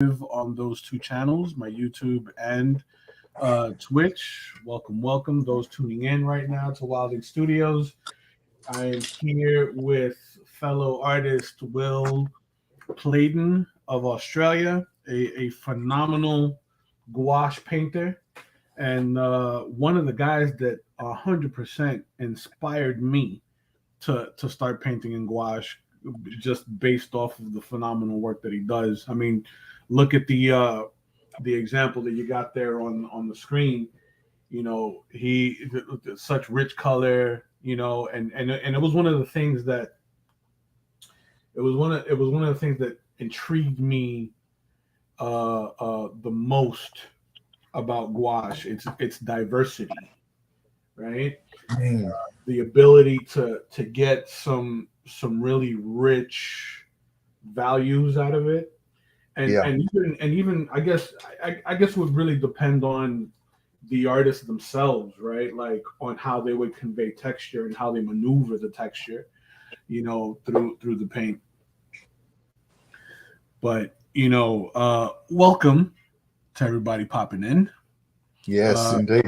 on those two channels, my YouTube and Twitch. Welcome. Those tuning in right now to Wilding Studios. I am here with fellow artist Will Pleydon of Australia, a phenomenal gouache painter, and one of the guys that 100% inspired me to start painting in gouache, just based off of the phenomenal work that he does. I mean, look at the example that you got there on the screen. You know, such rich color. You know, and it was one of the things that it was one of the things that intrigued me the most about gouache. It's diversity, right? Mm. The ability to get some really rich values out of it, and Yeah, and even I guess would really depend on the artists themselves, right? Like on how they would convey texture and how they maneuver the texture, through the paint. But welcome to everybody popping in. yes, Uh, indeed.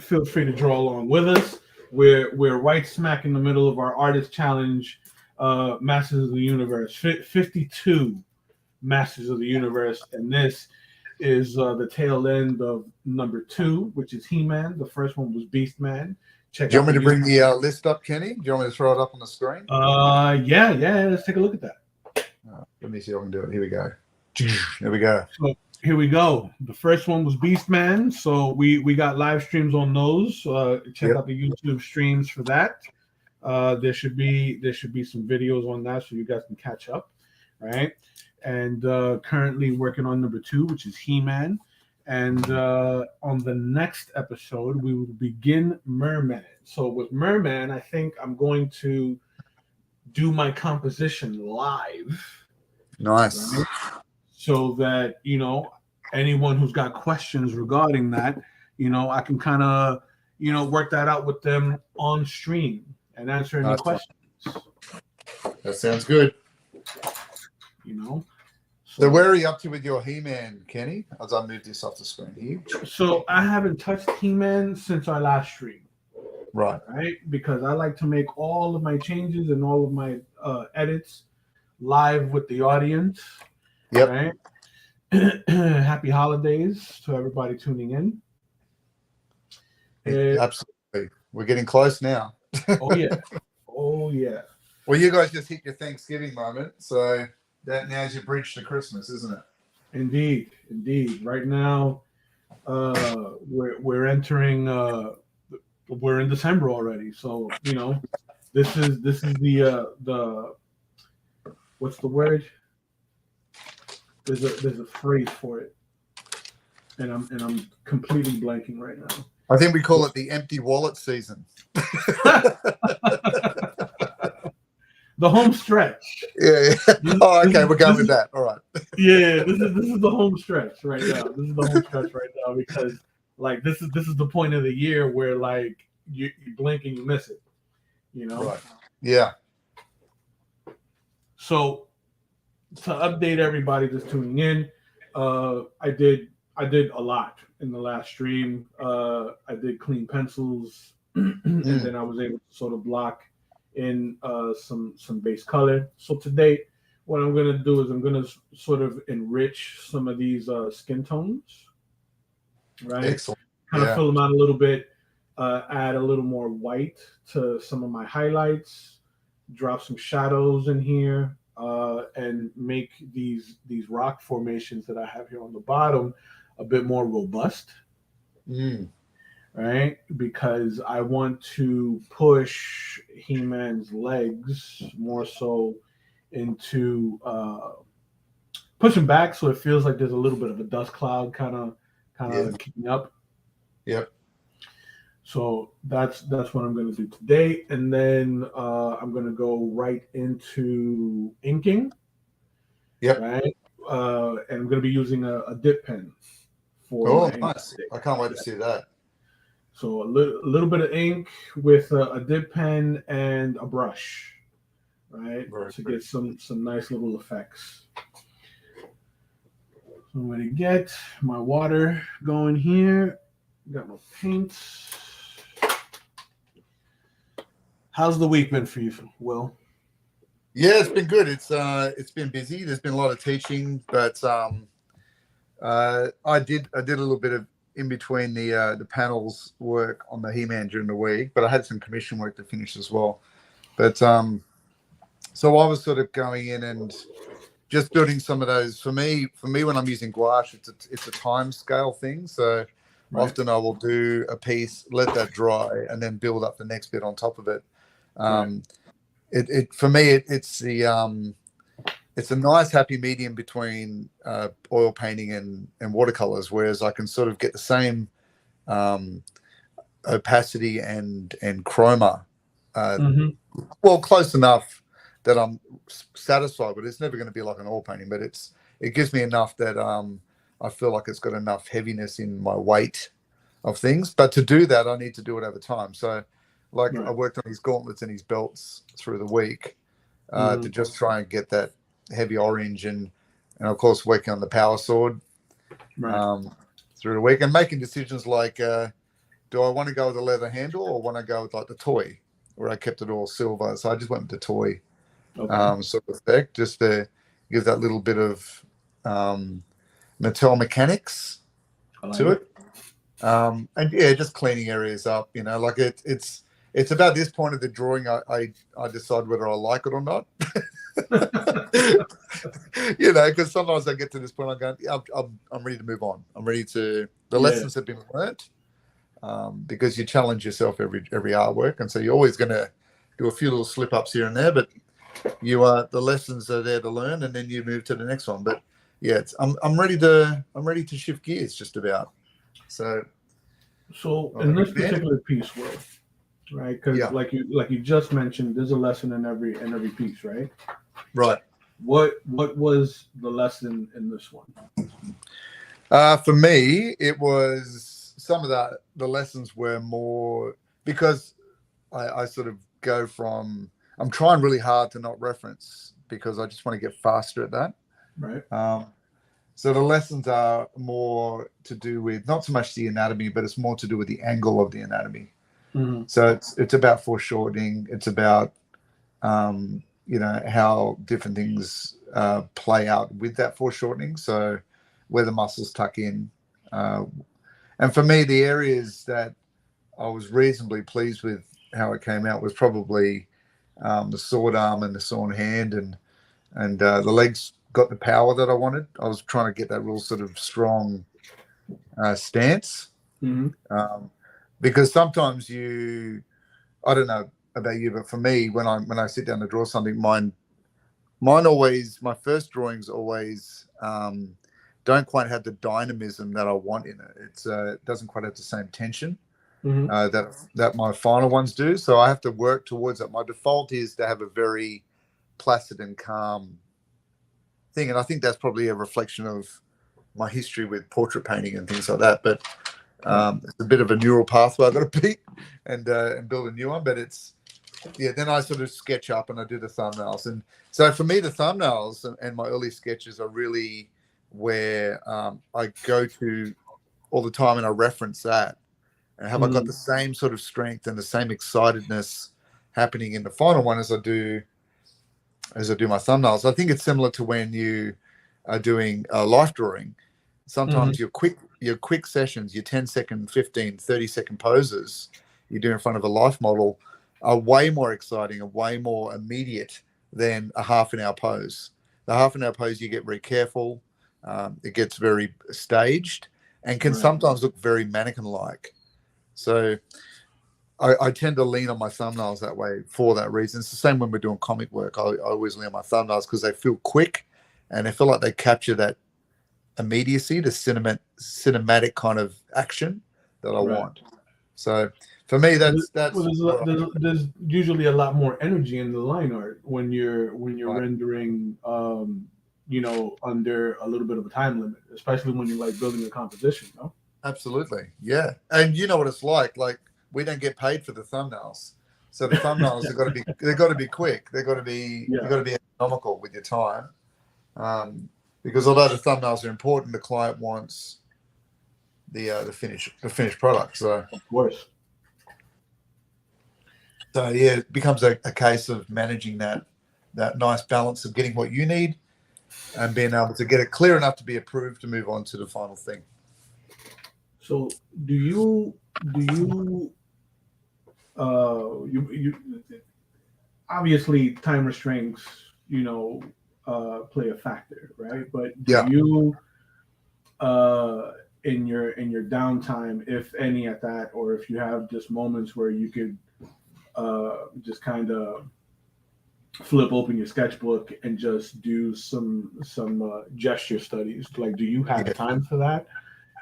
feel free to draw along with us. We're right smack in the middle of our artist challenge, Masters of the Universe, 52 Masters of the Universe, and this is the tail end of number two, which is He-Man. The first one was Beast Man. Check Do you out want me the to bring the list up, Kenny? Do you want me to throw it up on the screen? yeah. Let's take a look at that. Let me see if I can do it. Here we go. There we go. So here we go. The first one was Beast Man. So we got live streams on those. Check Yep. out the YouTube streams for that. There should be some videos on that so you guys can catch up, right? And currently working on number two, which is He-Man. And on the next episode, we will begin Merman. So with Merman, I think I'm going to do my composition live, Nice. right? So that anyone who's got questions regarding that, I can kind of work that out with them on stream and answer any Nice one. questions. That sounds good. So where are you up to with your He-Man, Kenny? As I move this off the screen here. So I haven't touched He-Man since our last stream. Right. Right? Because I like to make all of my changes and all of my edits live with the audience. Yep. Right? Happy holidays to everybody tuning in. Absolutely. We're getting close now. Oh yeah. Well, you guys just hit your Thanksgiving moment, so now's your bridge to Christmas, isn't it? Indeed. Right now, we're entering. We're in December already, so this is the what's the word? There's a phrase for it, and I'm completely blanking right now. I think we call it the empty wallet season. The home stretch. Yeah. Oh, okay. We're going with that. All right. Yeah, this is the home stretch right now. This is the home stretch right now because like this is the point of the year where like you blink and you miss it. Right. Yeah. So to update everybody that's tuning in, I did a lot in the last stream. I did clean pencils, and then I was able to sort of block in some base color. So today, what I'm going to do is I'm going to sort of enrich some of these skin tones, right? Excellent. Kind of fill them out a little bit, add a little more white to some of my highlights, drop some shadows in here, and make these rock formations that I have here on the bottom a bit more robust. Right? Because I want to push He-Man's legs more so into push him back so it feels like there's a little bit of a dust cloud kind of kicking up. Yep. So that's what I'm going to do today, and then I'm going to go right into inking. Yep. Right. And I'm going to be using a dip pen for. Oh, nice! I can't wait to see that. So a little bit of ink with a dip pen and a brush, right, to get some nice little effects. I'm going to get my water going here. Got my paints. How's the week been for you, Will? Yeah, it's been good. It's been busy. There's been a lot of teaching, but I did a little bit of in between the panels work on the He-Man during the week, but I had some commission work to finish as well. But so I was sort of going in and just building some of those. For me, when I'm using gouache, it's a time scale thing. So often I will do a piece, let that dry, and then build up the next bit on top of it. It for me, it's a nice happy medium between oil painting and watercolors, whereas I can sort of get the same opacity and chroma, well, close enough that I'm satisfied. But it's never going to be like an oil painting. But it gives me enough that I feel like it's got enough heaviness in my weight of things. But to do that, I need to do it over time. So, I worked on his gauntlets and his belts through the week to just try and get that heavy orange and of course working on the power sword through the week and making decisions like do I want to go with a leather handle or want to go with like the toy where I kept it all silver. So I just went with the toy sort of effect just to give that little bit of Mattel mechanics to it. And yeah, just cleaning areas up, like it's about this point of the drawing I decide whether I like it or not. Because sometimes I get to this point, I'm going, yeah, I'm ready to move on. I'm ready to. The lessons have been learnt because you challenge yourself every artwork, and so you're always going to do a few little slip ups here and there, but the lessons are there to learn, and then you move to the next one. But yeah, I'm ready to shift gears just about. So in this particular piece, Will, right? Because like you just mentioned, there's a lesson in every piece, right? Right. What was the lesson in this one? For me, it was some of the lessons were more because I sort of go from I'm trying really hard to not reference because I just want to get faster at that. Right. So the lessons are more to do with not so much the anatomy, but it's more to do with the angle of the anatomy. So it's about foreshortening. It's about how different things play out with that foreshortening. So where the muscles tuck in. And for me, the areas that I was reasonably pleased with how it came out was probably the sword arm and the sawn hand and the legs got the power that I wanted. I was trying to get that real sort of strong stance. Because sometimes I don't know about you, but for me, when I sit down to draw something, mine always, my first drawings always don't quite have the dynamism that I want in it. It doesn't quite have the same tension that my final ones do. So I have to work towards it. My default is to have a very placid and calm thing, and I think that's probably a reflection of my history with portrait painting and things like that. But it's a bit of a neural pathway I've got to beat and build a new one. But then I sort of sketch up and I do the thumbnails. And so for me, the thumbnails and my early sketches are really where I go to all the time and I reference that. And have I got the same sort of strength and the same excitedness happening in the final one as I do my thumbnails? I think it's similar to when you are doing life drawing. Sometimes your quick sessions, your 10-second, 15, 30-second poses you do in front of a life model are way more exciting and way more immediate than a half-an-hour pose. The half-an-hour pose, you get very careful. It gets very staged and can sometimes look very mannequin-like. So I tend to lean on my thumbnails that way for that reason. It's the same when we're doing comic work. I always lean on my thumbnails because they feel quick and I feel like they capture that immediacy, the cinematic kind of action that I want. So for me, that's there's usually a lot more energy in the line art when you're rendering under a little bit of a time limit, especially when you're like building a composition. No? Absolutely, yeah. And you know what it's like. Like we don't get paid for the thumbnails, so the thumbnails they've got to be quick. They've got to be you've got to be economical with your time. because although the thumbnails are important, the client wants the finished product. So Of course. So yeah, it becomes a case of managing that nice balance of getting what you need and being able to get it clear enough to be approved to move on to the final thing. So do you you obviously time restraints, play a factor, right? But do Yeah. you in your downtime, if any, at that, or if you have just moments where you could just kind of flip open your sketchbook and just do some gesture studies, like, do you have Yeah. time for that?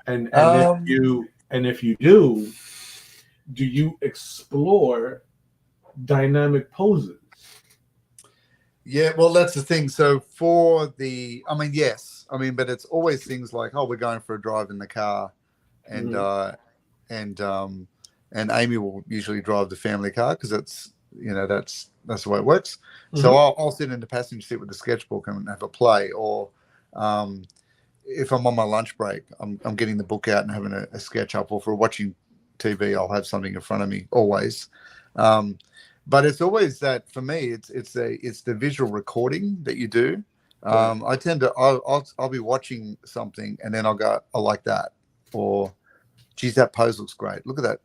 And Um, if you do you explore dynamic poses? yeah, well, that's the thing. So yes, but it's always things like, oh, we're going for a drive in the car, and Mhm. and um, and Amy will usually drive the family car because that's the way it works. So Mhm. I'll sit in the passenger seat with the sketchbook and have a play, or um, if I'm on my lunch break, I'm getting the book out and having a sketch up, or for watching TV, I'll have something in front of me always. Um, but it's always that for me, it's the visual recording that you do. Right. I tend to I'll be watching something and then I'll go, I like that, or geez, that pose looks great. Look at that.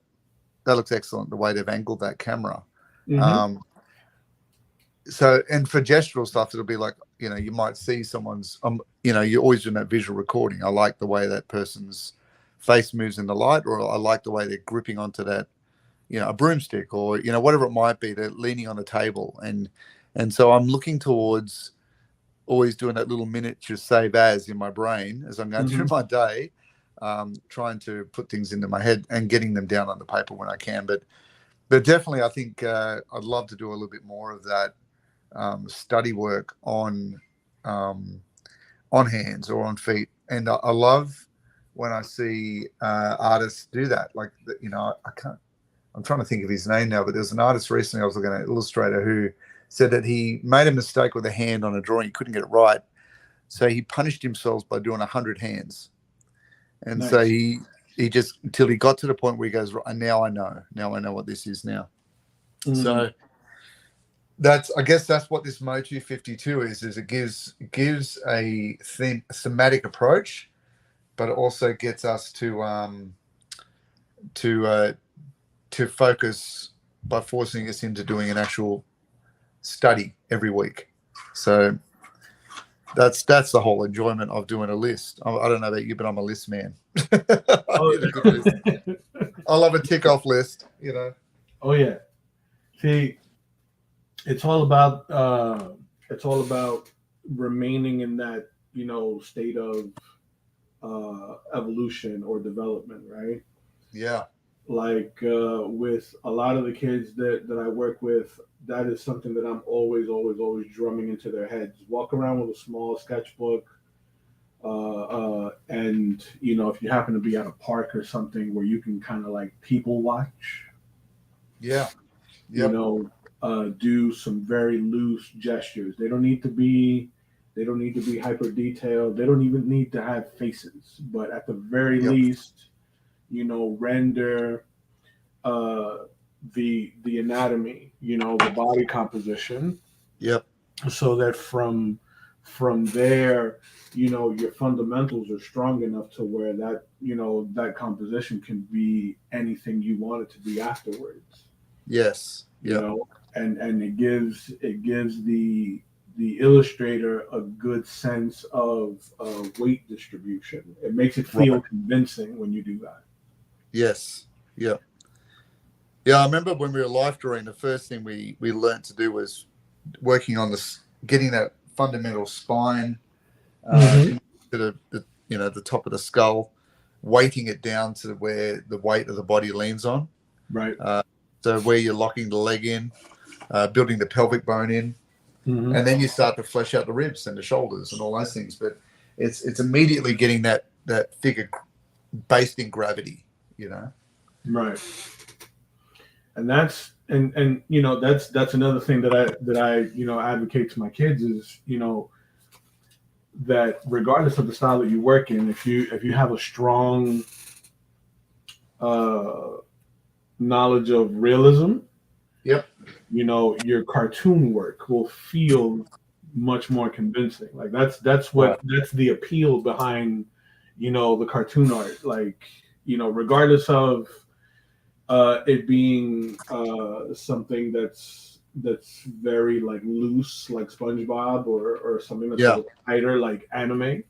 That looks excellent. The way they've angled that camera. Hmm. Um, so, and for gestural stuff, it'll be like, you might see someone's, you're always doing that visual recording. I like the way that person's face moves in the light, or I like the way they're gripping onto that, a broomstick, or, whatever it might be. They're leaning on a table. And so I'm looking towards always doing that little miniature save as in my brain as I'm going through Hmm. my day, trying to put things into my head and getting them down on the paper when I can. But definitely, I think I'd love to do a little bit more of that study work um, on hands or on feet. And I love when I see artists do that. Like, I can't. I'm trying to think of his name now, but there's an artist recently I was looking at, an illustrator, who said that he made a mistake with a hand on a drawing. He couldn't get it right, so he punished himself by doing 100 hands. And so Nice. he just until he got to the point where he goes, right, now I know. Now I know what this is now. Hmm. So I guess that's what this Motu 52 is it gives a thematic approach, but it also gets us to focus by forcing us into doing an actual study every week. So that's the whole enjoyment of doing a list. I don't know about you, but I'm a list man. I Oh, need a good list. I love a tick off list. oh yeah. See, it's all about remaining in that state of evolution or development, right? Yeah. Like with a lot of the kids that I work with, that is something that I'm always, always, always drumming into their heads. Walk around with a small sketchbook, and if you happen to be at a park or something where you can kind of like people watch, Yeah. you Yep. know, do some very loose gestures. They don't need to be hyper detailed. They don't even need to have faces, but at the very Yep. least, render uh, the anatomy, the body composition, Yep. so that from there, your fundamentals are strong enough to where that composition can be anything you want it to be afterwards. Yes. You Yep. know, and it gives the illustrator a good sense of weight distribution. It makes it feel Right. convincing when you do that. Yes. Yep. Yeah. I remember when we were life drawing, the first thing we learned to do was working on this, getting that fundamental spine Mm-hmm. into the top of the skull, weighting it down to where the weight of the body leans on. Right. Uh, so where you're locking the leg in, building the pelvic bone in, Mm-hmm. and then you start to flesh out the ribs and the shoulders and all those things. But it's immediately getting that figure based in gravity. Right. And that's another thing that I advocate to my kids is, that regardless of the style that you work in, if you have a strong uh, knowledge of realism, Yep. Your cartoon work will feel much more convincing. Like Right. that's the appeal behind, the cartoon art. Like, regardless of it being something that's very like loose, like SpongeBob, or something that's a Yeah. little tighter, like anime,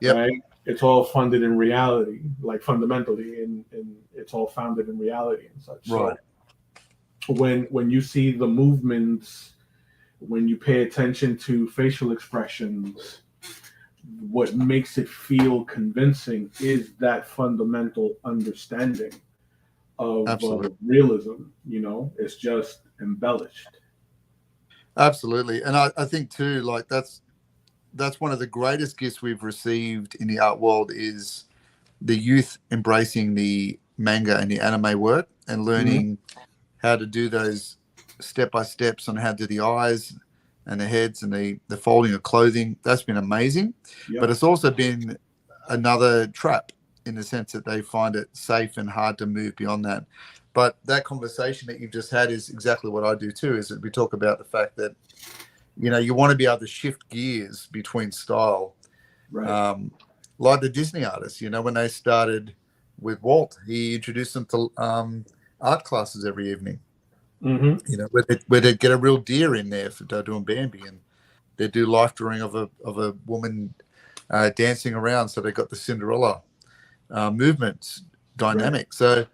Yep. right? It's all funded in reality, like fundamentally, and it's all founded in reality and such. Right. So when you see the movements, when you pay attention to facial expressions, what makes it feel convincing is that fundamental understanding of Absolutely. realism. It's just embellished. Absolutely. And I think too, like that's one of the greatest gifts we've received in the art world is the youth embracing the manga and the anime work and Mm-hmm. learning how to do those step by steps on how to do the eyes and the heads and the folding of clothing. That's been amazing. But Yep. it's also been another trap in the sense that they find it safe and hard to move beyond that. But that conversation that you've just had is exactly what I do too, is that we talk about the fact that, you want to be able to shift gears between style. Right. Like the Disney artists, when they started with Walt, he introduced them to art classes every evening. Mm-hmm. Where they get a real deer in there for they're doing Bambi, and they do life drawing of a woman dancing around, so they got the Cinderella movement Right. dynamic. So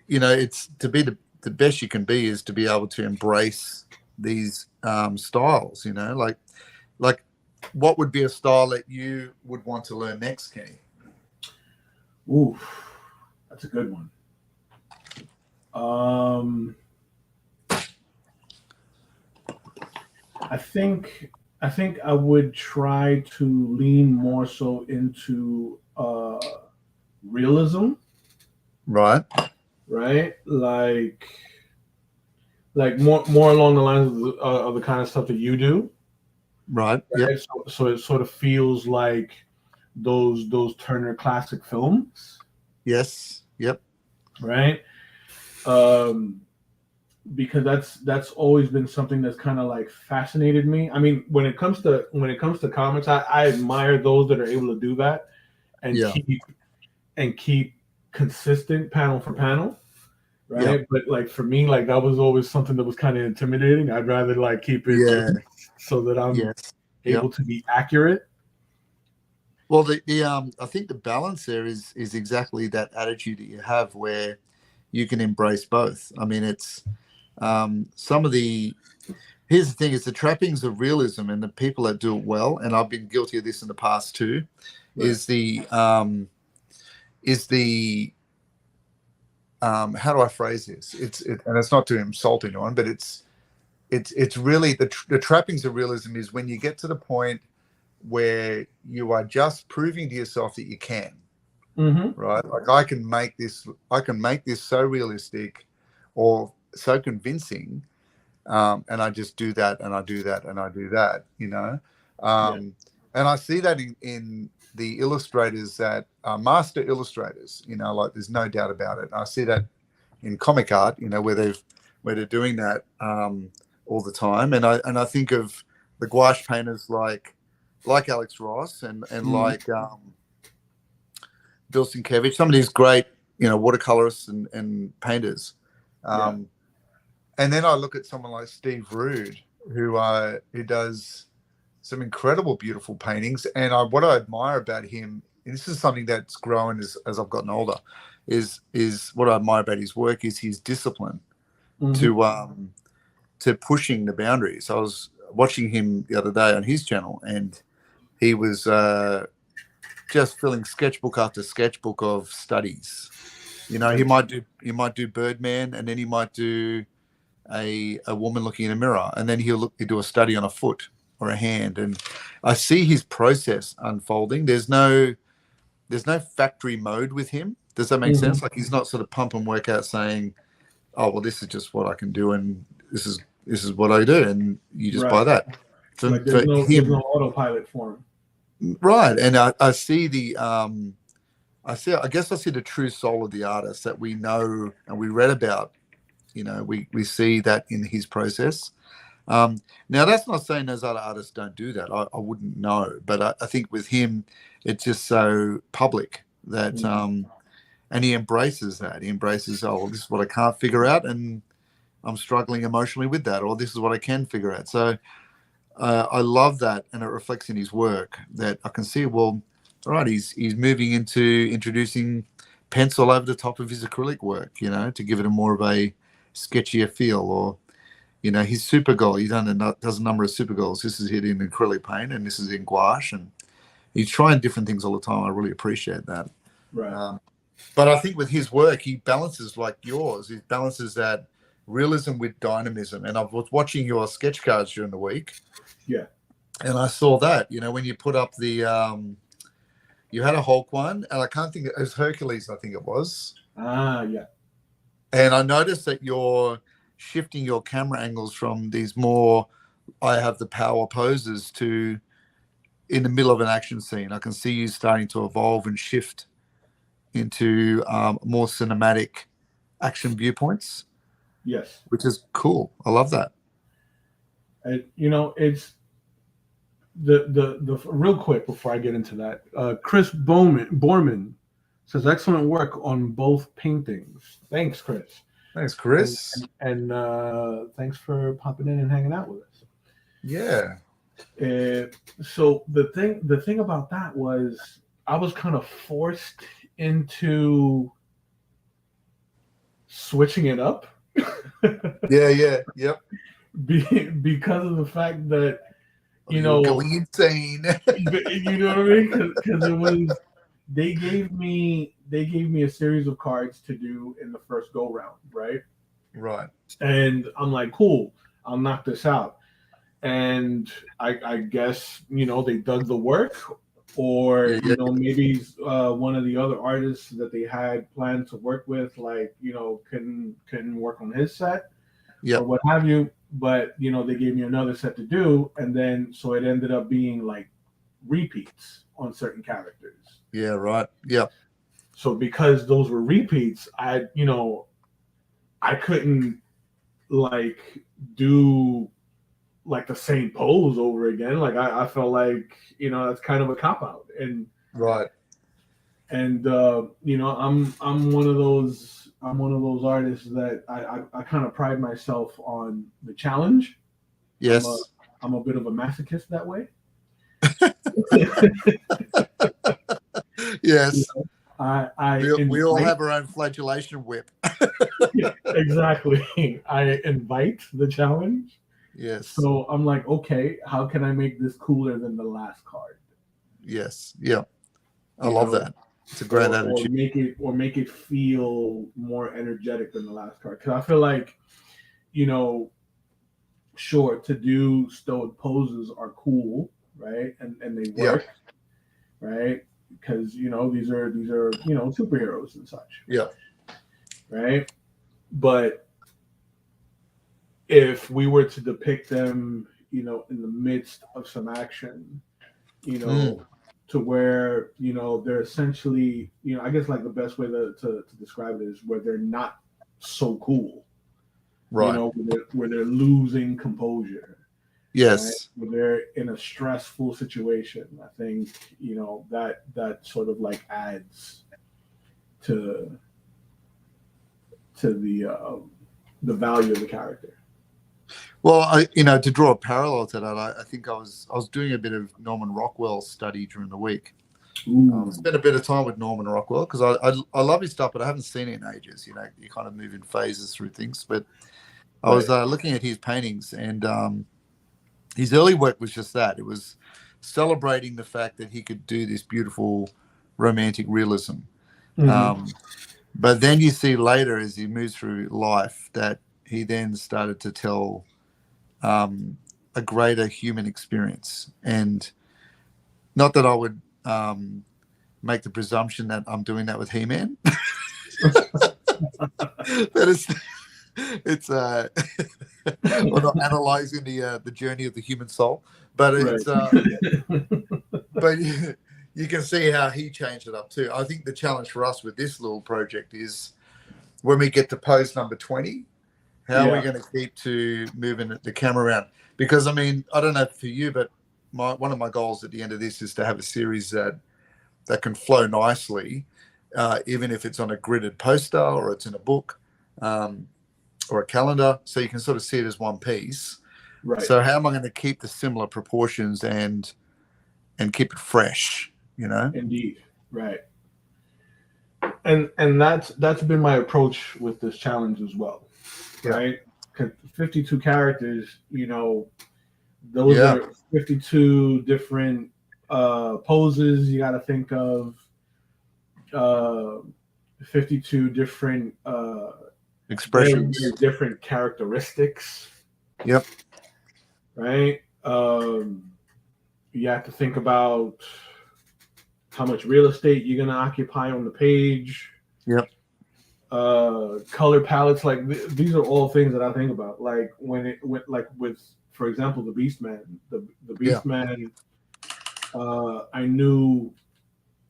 it's to be the best you can be is to be able to embrace these styles. Like what would be a style that you would want to learn next, Kenny? Ooh, that's a good one. Um, I think I would try to lean more so into realism, Right. right? Like more along the lines of the kind of stuff that you do, Right. Yep. right? So it sort of feels like those Turner classic films, Yes. Yep. right? Um, because that's always been something that's kind of like fascinated me. I mean, when it comes to comics, I admire those that are able to do that and Yeah. keep consistent panel for panel, Yep. right? But like for me, like that was always something that was kind of intimidating. I'd rather like keep it Yeah. loose so that I'm Yes. able Yep. to be accurate. Well, the I think the balance there is exactly that attitude that you have where you can embrace both. I mean, it's some of the here's the thing: is the trappings of realism and the people that do it well, and I've been guilty of this in the past too. Right. Is the how do I phrase this? And it's not to insult anyone, but it's really the trappings of realism is when you get to the point where you are just proving to yourself that you can, Mm-hmm. right? Like I can make this so realistic or so convincing, and I just do that and I do that and I do that. Yeah. And I see that in the illustrators that are master illustrators, like there's no doubt about it. I see that in comic art, where they're doing that all the time, and I think of the gouache painters like Alex Ross and Mm-hmm. like Bill Sienkiewicz, some of these great watercolorists and painters. Yeah. Um, and then I look at someone like Steve Rude, who does some incredible, beautiful paintings. And what I admire about him, and this is something that's grown as I've gotten older, is what I admire about his work is his discipline Mm-hmm. to pushing the boundaries. I was watching him the other day on his channel, and he was just filling sketchbook after sketchbook of studies. He might do Birdman, and then he might do a woman looking in a mirror, and then he'll do a study on a foot or a hand, and I see his process unfolding. There's no factory mode with him. Does that make Mm-hmm. sense? Like he's not sort of pump and work out saying, "Oh, well, this is just what I can do, and this is what I do," and you just buy Right. that. For Like there's no him, autopilot for him. Right, and I see I guess I see the true soul of the artist that we know and we read about. We see that in his process. Now, that's not saying those other artists don't do that. I wouldn't know, but I think with him, it's just so public that, and he embraces that. He embraces, oh, well, this is what I can't figure out, and I'm struggling emotionally with that, or this is what I can figure out. So I love that, and it reflects in his work that I can see. Well, all right, he's moving into introducing pencil over the top of his acrylic work, to give it a more of a sketchier feel, or his super goal. He does a number of super goals. This is hit in acrylic paint, and this is in gouache, and he's trying different things all the time. I really appreciate that. Right. But I think with his work, he balances like yours. He balances that realism with dynamism. And I was watching your sketch cards during the week. Yeah. And I saw that, when you put up the, you had a Hulk one, and I can't think, it was Hercules, I think it was. Yeah. And I noticed that you're shifting your camera angles from these more, I have the power poses to in the middle of an action scene. I can see you starting to evolve and shift into more cinematic action viewpoints. Yes. Which is cool. I love that. And, it's the real quick before I get into that. Chris Borman says excellent work on both paintings. Thanks, Chris. Thanks, Chris. And thanks for popping in and hanging out with us. Yeah. So the thing about that was I was kind of forced into switching it up. Yep. Because of the fact that going insane. You know what I mean? Because it was they gave me a series of cards to do in the first go round, right? Right. And I'm like, cool, I'll knock this out. And I guess they dug the work, or maybe one of the other artists that they had planned to work with, like can work on his set, or what have you. But they gave me another set to do, and then so it ended up being like repeats on certain characters. Yeah, right. Yeah. So because those were repeats, I couldn't like do like the same pose over again. Like I felt like that's kind of a cop out, and right. And I'm one of those artists that I kind of pride myself on the challenge. Yes. I'm a bit of a masochist that way. Yes. We all have our own flagellation whip. Yeah, exactly. I invite the challenge. Yes. So I'm like, okay, how can I make this cooler than the last card? Yes. Yeah. I love that. It's a great attitude. Or make it feel more energetic than the last card. Because I feel like, sure, to do stoic poses are cool, right? And they work, right? Because these are superheroes and such. Yeah. Right. But if we were to depict them, in the midst of some action, to where they're essentially, I guess like the best way to describe it is where they're not so cool, right? Where they're losing composure. Yes. Right? When they're in a stressful situation, I think that sort of like adds to the value of the character. Well, to draw a parallel to that, I think I was doing a bit of Norman Rockwell study during the week. Spent a bit of time with Norman Rockwell because I love his stuff, but I haven't seen it in ages. You kind of move in phases through things. But I was looking at his paintings, and his early work was just that. It was celebrating the fact that he could do this beautiful romantic realism. But then you see later, as he moves through life, that he then started to tell a greater human experience. And not that I would make the presumption that I'm doing that with He-Man. But or not analyzing the journey of the human soul. But Right. it's but you can see how he changed it up too. I think the challenge for us with this little project is when we get to pose number 20, how are we Yeah. going to keep to moving the camera around? Because I mean, I don't know for you, but one of my goals at the end of this is to have a series that can flow nicely, even if it's on a gridded poster or it's in a book or a calendar, so you can sort of see it as one piece. Right. So how am I going to keep the similar proportions and keep it fresh? You know? Indeed. Right. And that's been my approach with this challenge as well. Yeah. Right. 'Cause 52 characters, those Yeah. are 52 different poses you got to think of, uh, 52 different Expressions. very different characteristics. Yep. Right. You have to think about how much real estate you're going to occupy on the page. Yep. Color palettes, like these are all things that I think about. Like when it went, like with, for example, the Beastman. The Beastman, I knew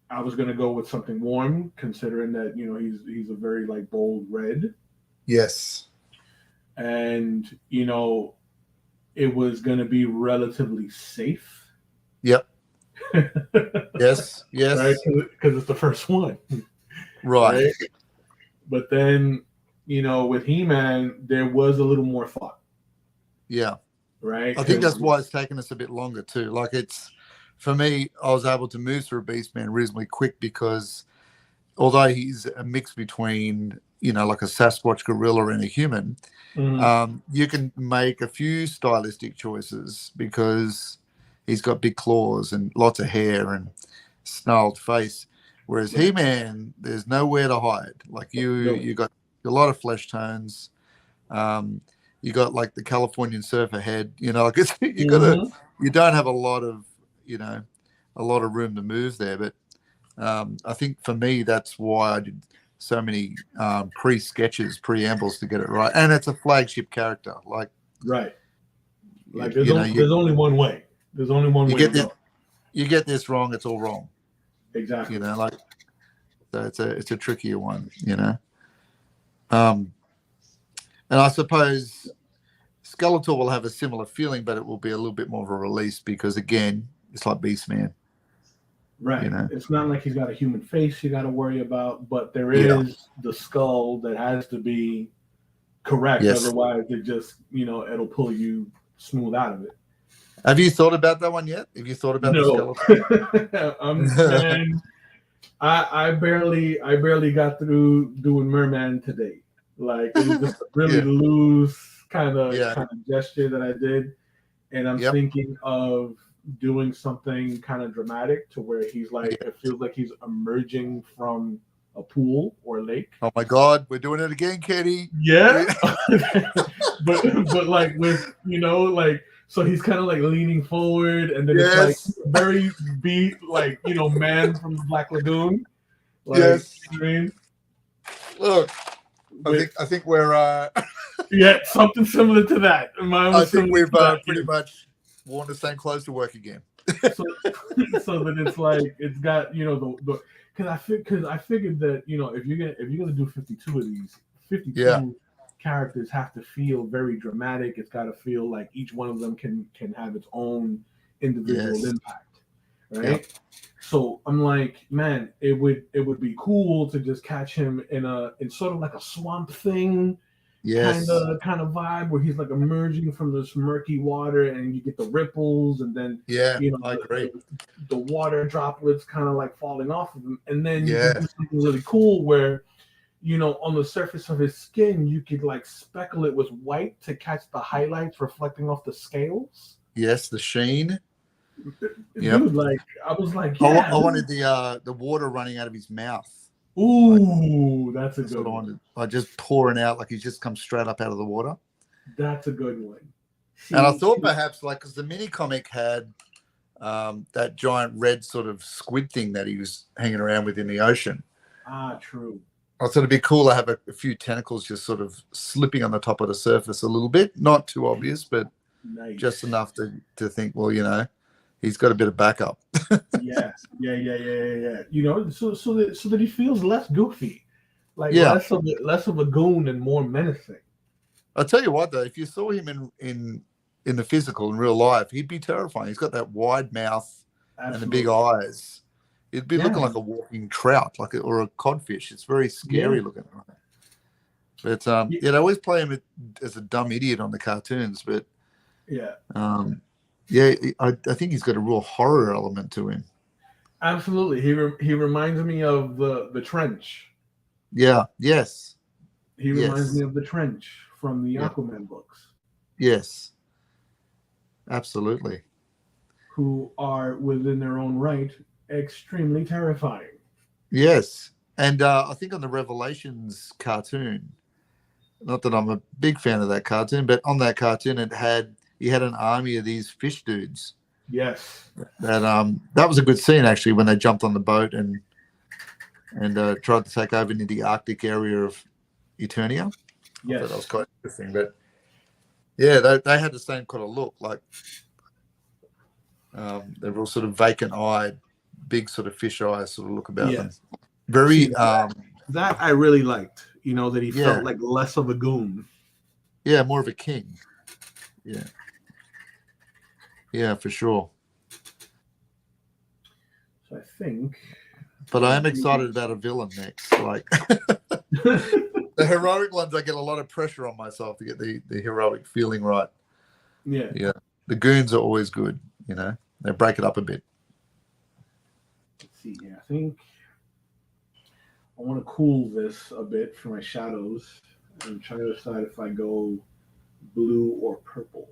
I was going to go with something warm, considering that he's a very like bold red. Yes. And it was going to be relatively safe. Yep. Yes. Yes. Right, because it's the first one. Right. But then, with He-Man, there was a little more thought. Yeah. Right. I think that's why it's taken us a bit longer too. Like for me, I was able to move through Beastman reasonably quick because although he's a mix between, like a Sasquatch gorilla and a human, you can make a few stylistic choices because he's got big claws and lots of hair and snarled face. Whereas Right. He-Man, there's nowhere to hide. Like you got a lot of flesh tones. You got like the Californian surfer head. Like you don't have a lot of room to move there. But I think for me, that's why I did so many preambles to get it right. And it's a flagship character. Like right. Like there's only one way. There's only one way to go. You get this wrong, it's all wrong. Exactly. So it's a trickier one, And I suppose Skeletor will have a similar feeling, but it will be a little bit more of a release because again, it's like Beastman. Right. It's not like he's got a human face you got to worry about, but there is the skull that has to be correct. Yes. Otherwise, it just it'll pull you smooth out of it. Have you thought about that one yet? Have you thought about the skeleton? I barely got through doing Merman today. Like it was just a really loose kind of gesture that I did, and I'm thinking of doing something kind of dramatic to where he's like it feels like he's emerging from a pool or lake. Oh my God, we're doing it again, Kenny. Yeah, but like with so he's kind of like leaning forward, and then it's like very man from the Black Lagoon. Like, yes, you know what I mean? Look, I think we're something similar to that. I think we've pretty much worn the same clothes to work again. so that it's like it's got the because I figured that if you're gonna do 52 of these 52 characters have to feel very dramatic. It's got to feel like each one of them can have its own individual impact, right? Yep. So I'm like, man, it would be cool to just catch him in sort of like a Swamp Thing kind of vibe where he's like emerging from this murky water and you get the ripples and then I agree. The water droplets kind of like falling off of him, and then you can do something really cool where on the surface of his skin, you could like speckle it with white to catch the highlights reflecting off the scales. Yes, the sheen. Dude, like I was like, I wanted the water running out of his mouth. Ooh, that's a good one. I wanted. Like just pouring out like he's just come straight up out of the water. That's a good one. And I thought perhaps because the mini comic had that giant red sort of squid thing that he was hanging around with in the ocean. True. I thought it'd be cool to have a few tentacles just sort of slipping on the top of the surface a little bit, not too obvious, but Nice. just enough to think, well, he's got a bit of backup. Yeah. You know, so that he feels less goofy, like Yeah. less of a goon and more menacing. I'll tell you what, though, if you saw him in the physical in real life, he'd be terrifying. He's got that wide mouth and the big eyes. It'd be looking like a walking trout, or a codfish. It's very scary looking. But they always play him as a dumb idiot on the cartoons. But I think he's got a real horror element to him. Absolutely, he reminds me of the Trench. Yeah. Yes. He reminds me of the Trench from the Aquaman books. Yes. Absolutely. Who are within their own right extremely terrifying. Yes. And I think on the Revelations cartoon, not that I'm a big fan of that cartoon, but on that cartoon he had an army of these fish dudes. Yes. That was a good scene actually, when they jumped on the boat and tried to take over into the Arctic area of Eternia. Yes. I thought that was quite interesting. But yeah, they had the same kind of look, like they were all sort of vacant eyed, big sort of fish eyes sort of look about them. Very that I really liked, that he felt like less of a goon. Yeah, more of a king. Yeah, for sure. So I think, but I am excited about a villain next. Like the heroic ones, I get a lot of pressure on myself to get the heroic feeling right. Yeah. The goons are always good, they break it up a bit. Let's see here. I think I want to cool this a bit for my shadows. I'm trying to decide if I go blue or purple.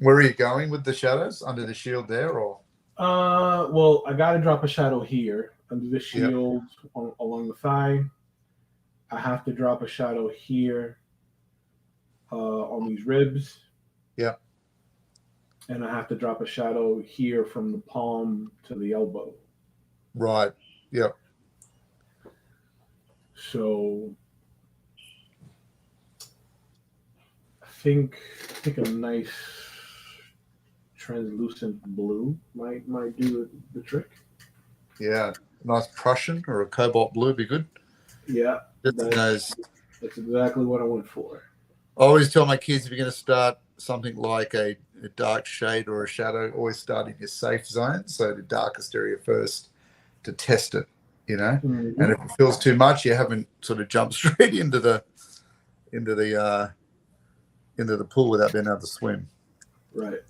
Where are you going with the shadows? Under the shield there, or? Well, I got to drop a shadow here under the shield along the thigh. I have to drop a shadow here on these ribs. Yeah. And I have to drop a shadow here from the palm to the elbow. Right. Yeah. So I think a nice translucent blue might do the trick. Yeah. Nice Prussian or a cobalt blue would be good. Yeah. That's exactly what I went for. I always tell my kids, if you're going to start something like a dark shade or a shadow, always start in your safe zone. So the darkest area first to test it, Mm-hmm. And if it feels too much, you haven't sort of jumped straight into the pool without being able to swim. Right.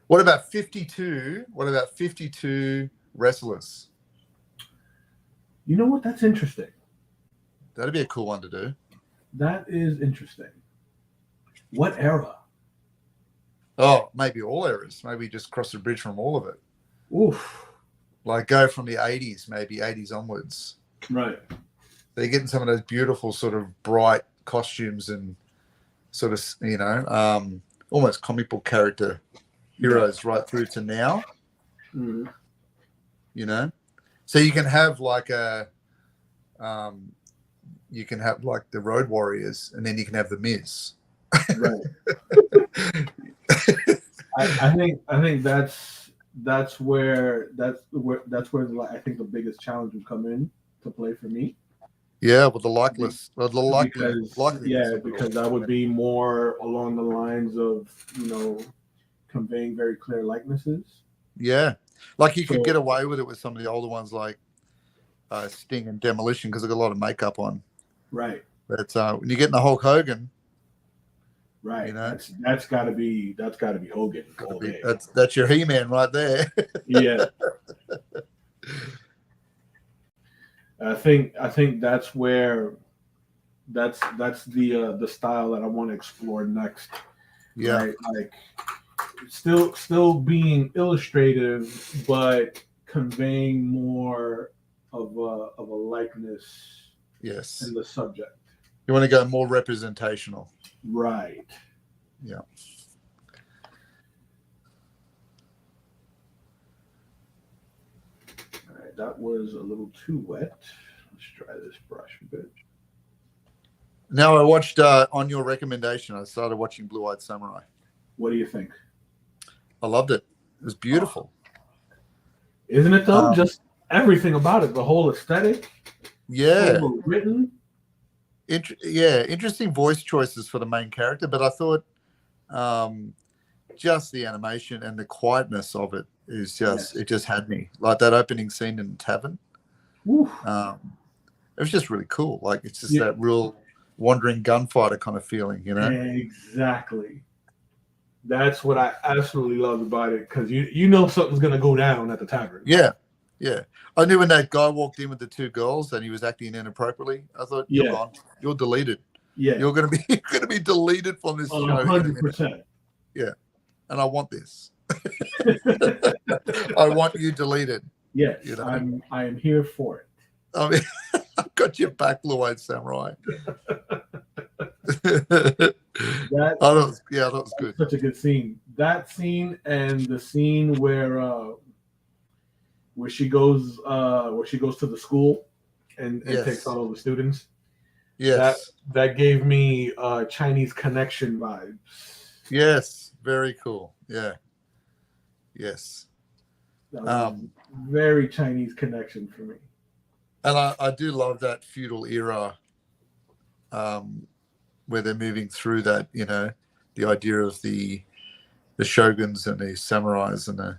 What about 52? What about 52 wrestlers? You know what? That's interesting. That'd be a cool one to do. That is interesting. What era? Oh, maybe all eras. Maybe just cross the bridge from all of it. Oof. Like go from the 80s, maybe 80s onwards. Right. They're getting some of those beautiful sort of bright costumes and sort of, almost comic book character heroes right through to now. Mm-hmm. So you can have like the Road Warriors, and then you can have the Miz. Right. I think that's where I think the biggest challenge would come in to play for me. Yeah, with the likeness. Because that would be more along the lines of conveying very clear likenesses. Yeah, like you could get away with it with some of the older ones like Sting and Demolition because they've got a lot of makeup on. Right. But when you get in the Hulk Hogan, right, that's got to be Hogan. That's your He-Man right there. Yeah. I think that's where that's the style that I want to explore next. Yeah. Right? Like still being illustrative, but conveying more of a likeness. Yes. In the subject. You want to go more representational. Right. Yeah. All right. that was a little too wet. Let's try this brush a bit. Now I watched on your recommendation. I started watching Blue Eyed Samurai. What do you think? I loved it. It was beautiful. Isn't it though? Just everything about it, the whole aesthetic. Yeah. So well written. Interesting voice choices for the main character, but I thought just the animation and the quietness of it is just it just had me. Like that opening scene in the tavern. It was just really cool. Like it's just that real wandering gunfighter kind of feeling, you know? Exactly. That's what I absolutely loved about it, because you know something's gonna go down at the tavern. Yeah. I knew when that guy walked in with the two girls and he was acting inappropriately. I thought, you're gone. You're deleted. Yeah. You're gonna be deleted from this show. 100%. Yeah. And I want this. I want you deleted. Yes, you know? I am here for it. I mean, I've got your back, Blue Eyed Samurai. That was good. Such a good scene. That scene and the scene where she goes to the school and takes out all the students. Yes, that gave me Chinese Connection vibes. Yes, very cool. Yeah. Yes. That was very Chinese Connection for me. And I do love that feudal era where they're moving through that, you know, the idea of the shoguns and the samurais, and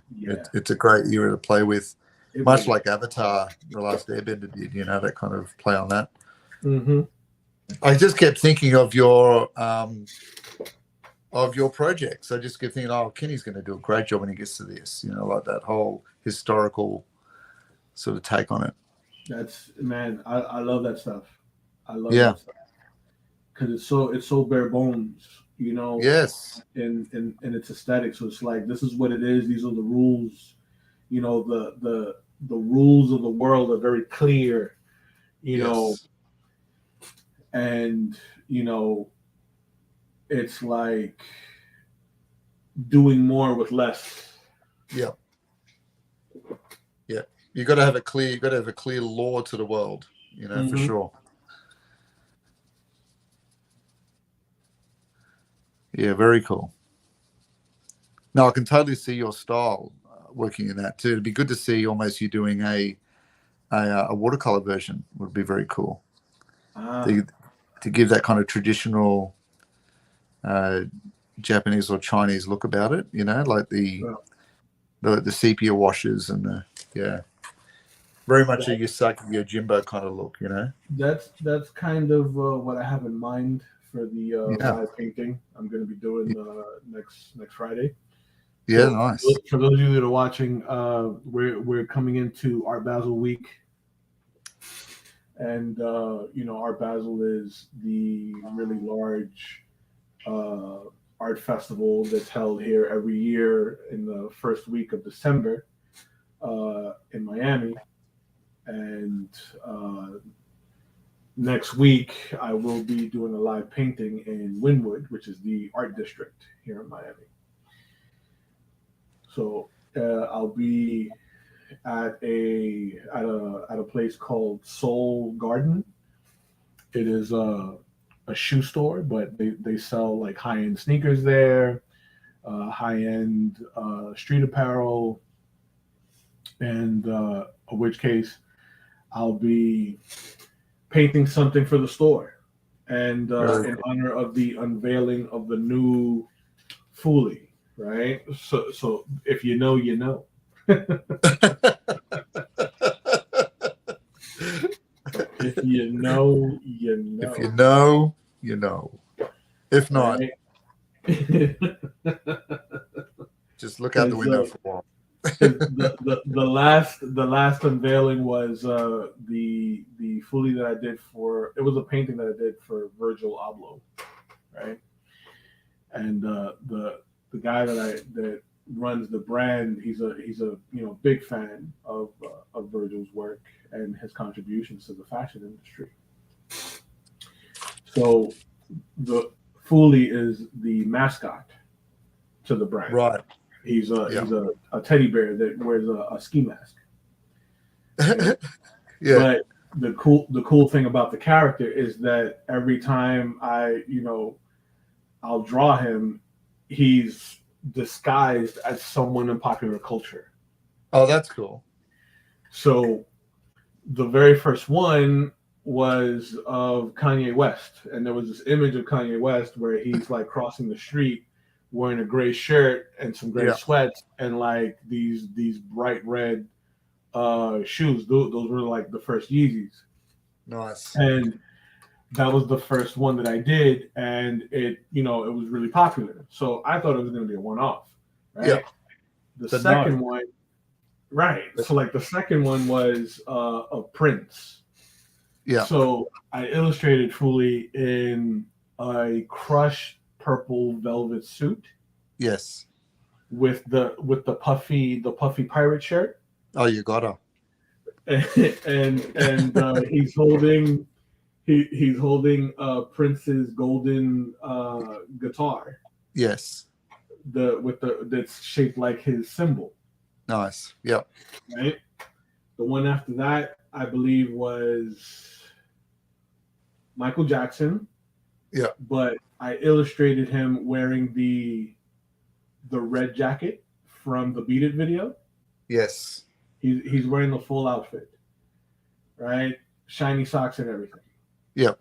it's a great era to play with, much like Avatar, The Last Airbender did, you know, that kind of play on that. Mm-hmm. I just kept thinking of your projects. I just kept thinking, oh, Kenny's going to do a great job when he gets to this, you know, like that whole historical sort of take on it. That's, man, I love that stuff. I love that stuff because it's so bare bones, you know. Yes. In its aesthetic, so it's like, this is what it is. These are the rules. You know, the rules of the world are very clear. You know, and you know, it's like doing more with less. Yeah. Yeah. You got to have a clear law to the world, you know, for sure. Yeah, very cool. Now I can totally see your style working in that too. It'd be good to see almost you doing a watercolor version. Would be very cool. To give that kind of traditional Japanese or Chinese look about it, you know, like the sepia washes and very much a Yosaki Yojimbo kind of look, you know. That's kind of what I have in mind for the live painting I'm going to be doing next Friday. Yeah, so, nice. For those of you that are watching, we're coming into Art Basel Week, and you know, Art Basel is the really large art festival that's held here every year in the first week of December in Miami, and next week I will be doing a live painting in Wynwood, which is the art district here in Miami. So I'll be at a place called Soul Garden. It is a shoe store, but they sell like high-end sneakers there, high-end street apparel, and in which case I'll be painting something for the store, and in honor of the unveiling of the new Foolie. Right, so if you know, you know. If you know, you know. If you know, you know. If not, just look out the window for a while. the last unveiling was the Foolie that I did for. It was a painting that I did for Virgil Abloh, right? And the guy that runs the brand, he's a you know, big fan of Virgil's work and his contributions to the fashion industry. So the Foolie is the mascot to the brand. Right. He's a teddy bear that wears a ski mask. right? Yeah. But the cool thing about the character is that every time I'll draw him, he's disguised as someone in popular culture. Oh, that's cool. So the very first one was of Kanye West, and there was this image of Kanye West where he's like crossing the street wearing a gray shirt and some gray Yeah. sweats and like these bright red shoes. Those were like the first Yeezys, Nice. and that was the first one that I did, and it was really popular. So I thought it was going to be a one-off, right? Yeah. The But second no. one, right? So like the second one was a Prince. Yeah. So I illustrated Fuli in a crushed purple velvet suit Yes. with the puffy pirate shirt, Oh, you got her. and he's holding he's holding Prince's golden guitar, Yes. That's shaped like his symbol, Nice. Yep. right? The one after that, I believe, was Michael Jackson. Yeah. But I illustrated him wearing the red jacket from the Beat It video. Yes. He's wearing the full outfit, right? Shiny socks and everything. Yep.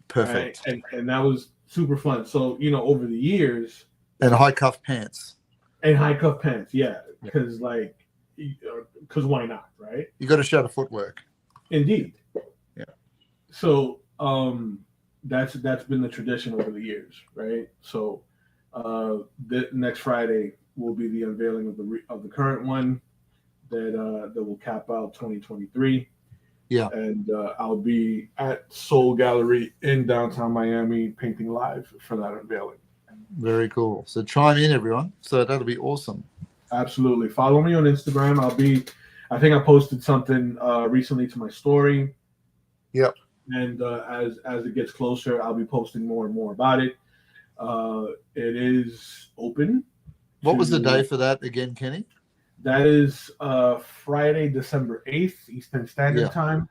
Perfect. Right? And that was super fun. So over the years, And high cuff pants. and high cuff pants, yeah, because why not, right? You got to show the footwork. Indeed. Yeah. So that's been the tradition over the years, right? So next Friday will be the unveiling of the current one that will cap out 2023. Yeah. And I'll be at Soul Gallery in downtown Miami painting live for that unveiling. Very cool. So chime in, everyone. So that'll be awesome. Absolutely. Follow me on Instagram. I think I posted something recently to my story. Yep. And as it gets closer, I'll be posting more and more about it. It is open. What was the day for that again, Kenny? That is Friday, December 8th, Eastern Standard Time.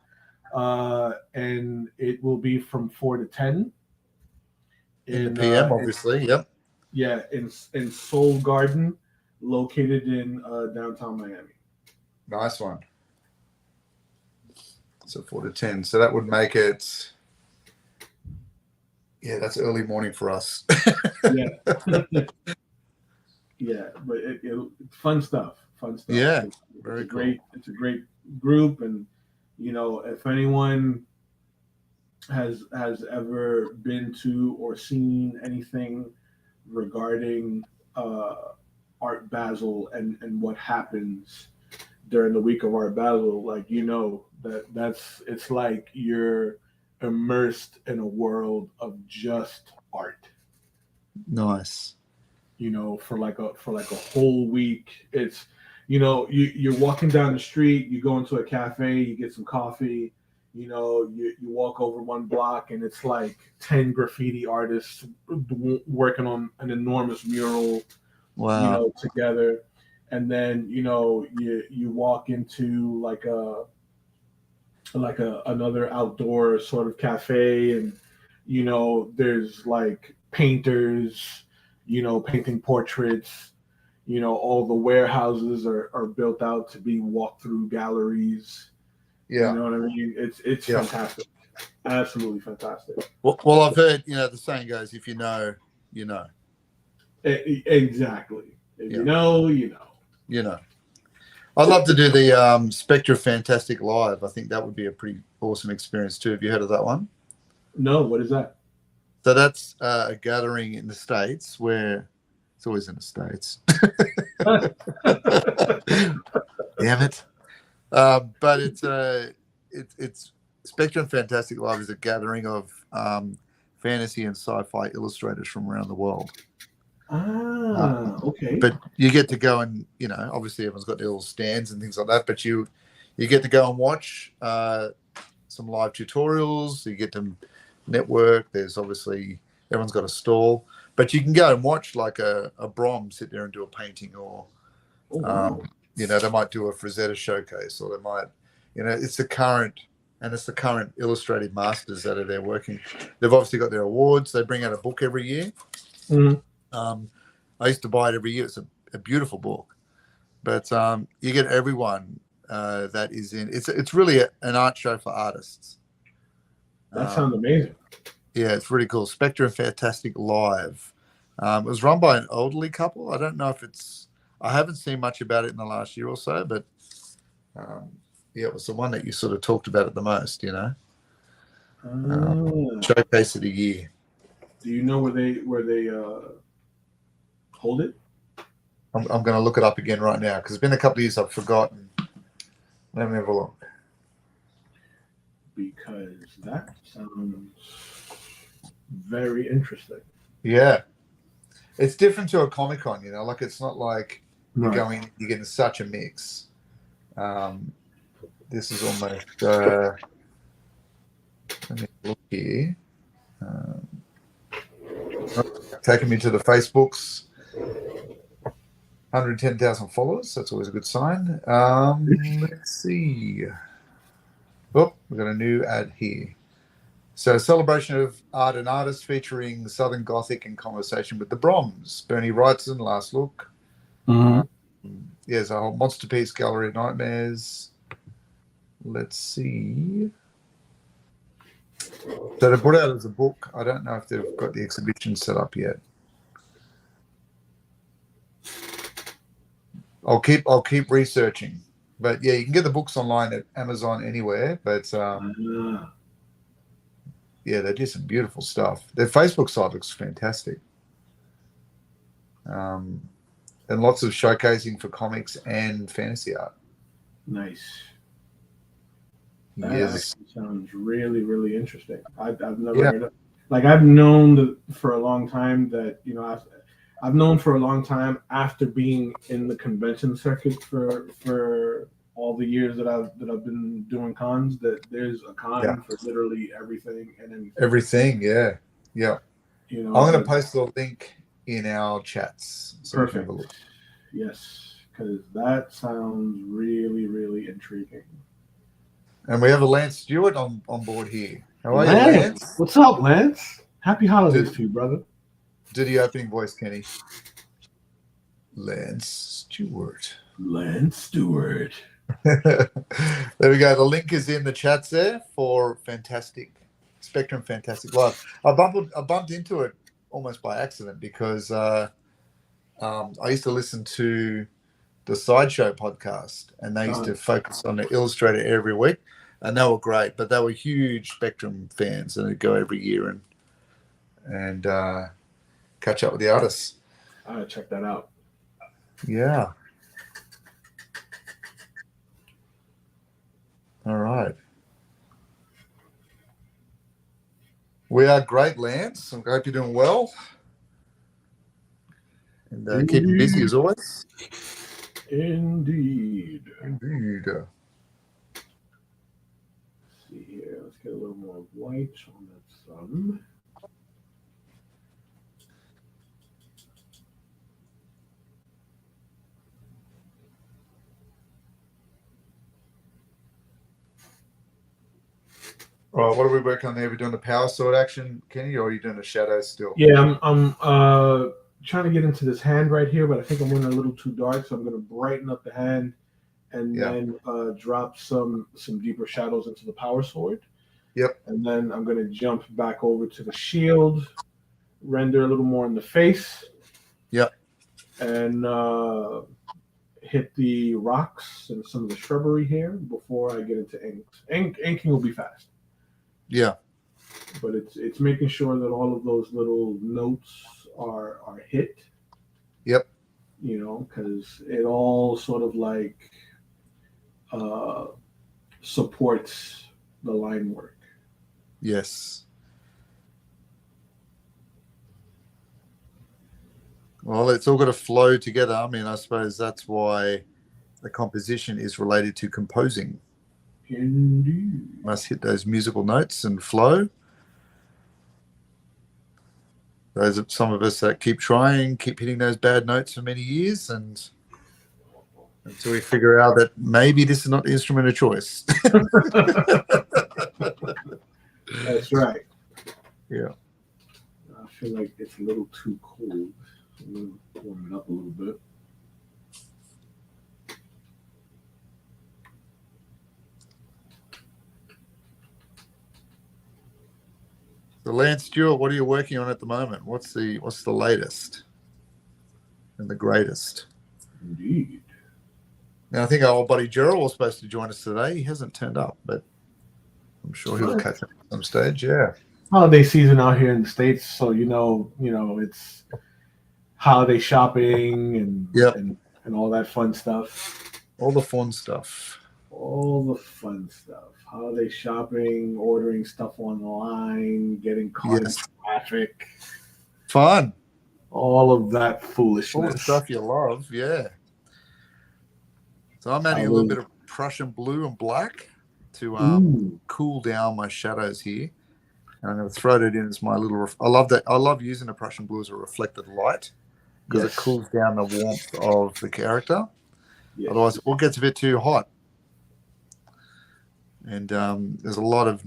And it will be from 4 to 10. In the PM, obviously. Yep. Yeah, in Soul Garden, located in downtown Miami. Nice one. So 4 to 10. So that would make it. Yeah, that's early morning for us. Yeah. Yeah, but fun stuff. Yeah, very cool. It's a great group, and if anyone has ever been to or seen anything regarding Art Basel and what happens during the week of Art Basel, it's like you're immersed in a world of just art. Nice. For like a whole week. It's you're walking down the street, you go into a cafe, you get some coffee, you walk over one block and it's like 10 graffiti artists working on an enormous mural. Wow. Together. And then you walk into like another outdoor sort of cafe, and there's like painters painting portraits. All the warehouses are built out to be walk-through galleries. Yeah. You know what I mean? It's fantastic. Absolutely fantastic. Well, I've heard, the saying goes, if you know, you know. Exactly. If you know, you know. You know. I'd love to do the Spectre Fantastic Live. I think that would be a pretty awesome experience too. Have you heard of that one? No, what is that? So that's a gathering in the States where it's always in the States. Damn it. But it's Spectrum Fantastic Live is a gathering of fantasy and sci-fi illustrators from around the world. Okay. But you get to go and, obviously everyone's got their little stands and things like that, but you get to go and watch some live tutorials. You get to network. There's obviously, everyone's got a stall, but you can go and watch like a Brom sit there and do a painting, or, they might do a Frazetta showcase, or they might, it's the current illustrated masters that are there working. They've obviously got their awards. They bring out a book every year. I used to buy it every year. It's a beautiful book, but you get everyone that is in. It's really an art show for artists. That sounds amazing. Yeah, it's really cool. Spectrum Fantastic Live. It was run by an elderly couple. I don't know if I haven't seen much about it in the last year or so, but it was the one that you sort of talked about it the most, showcase of the year. Do you know where they hold it? I'm going to look it up again right now because it's been a couple of years I've forgotten. Let me have a look. Because that sounds very interesting. Yeah. It's different to a Comic-Con, like it's not like you're getting such a mix. This is almost, let me look here. Taking me to the Facebooks. 110,000 followers. That's always a good sign. Let's see. Oh, we've got a new ad here. So, celebration of art and artists featuring Southern Gothic in conversation with the Broms. Bernie Wrightson, last look. There's a whole Monster Piece Gallery of Nightmares. Let's see. So they put out as a book. I don't know if they've got the exhibition set up yet. I'll keep researching. But yeah, you can get the books online at Amazon anywhere. But yeah, they do some beautiful stuff. Their Facebook site looks fantastic. And lots of showcasing for comics and fantasy art. Nice. That actually sounds really, really interesting. I've never heard of. Like, I've known for a long time that I've known for a long time after being in the convention circuit for all the years that I've been doing cons that there's a con for literally everything and everything. Yeah. I'm going to post the link in our chats. So perfect. Yes, because that sounds really, really intriguing. And we have a Lance Stewart on board here. How are Lance? you, Lance? What's up, Lance? Happy holidays to you, brother. Do the opening voice, Kenny. Lance Stewart. Lance Stewart. There we go. The link is in the chats there for Spectrum Fantastic Live. I bumped into it almost by accident because I used to listen to the Sideshow podcast, and they used to focus on the Illustrator every week, and they were great. But they were huge Spectrum fans, and they'd go every year and catch up with the artists. I gotta check that out. Yeah. All right. We are great, Lance. I hope you're doing well. And keeping busy as always. Indeed. Let's see here. Let's get a little more white on that thumb. All right, what are we working on there? Are we doing the power sword action, Kenny, or are you doing the shadow still? Yeah, I'm trying to get into this hand right here, but I think I'm going a little too dark, so I'm going to brighten up the hand and then drop some deeper shadows into the power sword. Yep. And then I'm going to jump back over to the shield, render a little more in the face. Yep. And hit the rocks and some of the shrubbery here before I get into inks. Inking will be fast. Yeah. But it's making sure that all of those little notes are hit. Yep. Because it all sort of like supports the line work. Yes. Well, it's all got to flow together. I mean, I suppose that's why the composition is related to composing. Indeed. Must hit those musical notes and flow. Those are some of us that keep trying, keep hitting those bad notes for many years, and until we figure out that maybe this is not the instrument of choice. That's right. Yeah. I feel like it's a little too cold. I'm going to warm it up a little bit. So Lance Stewart, what are you working on at the moment? What's the latest and the greatest? Indeed. Now I think our old buddy Gerald was supposed to join us today. He hasn't turned up, but I'm sure he'll catch up at some stage. Yeah. Holiday season out here in the States, so it's holiday shopping and all that fun stuff. All the fun stuff. All the fun stuff. Holiday shopping, ordering stuff online, getting caught in traffic. Fun. All of that foolishness. All the stuff you love, yeah. So I'm adding a little bit of Prussian blue and black to cool down my shadows here. And I'm going to throw it in as my little... I love that. I love using the Prussian blue as a reflected light because it cools down the warmth of the character. Yes. Otherwise, it all gets a bit too hot. And there's a lot of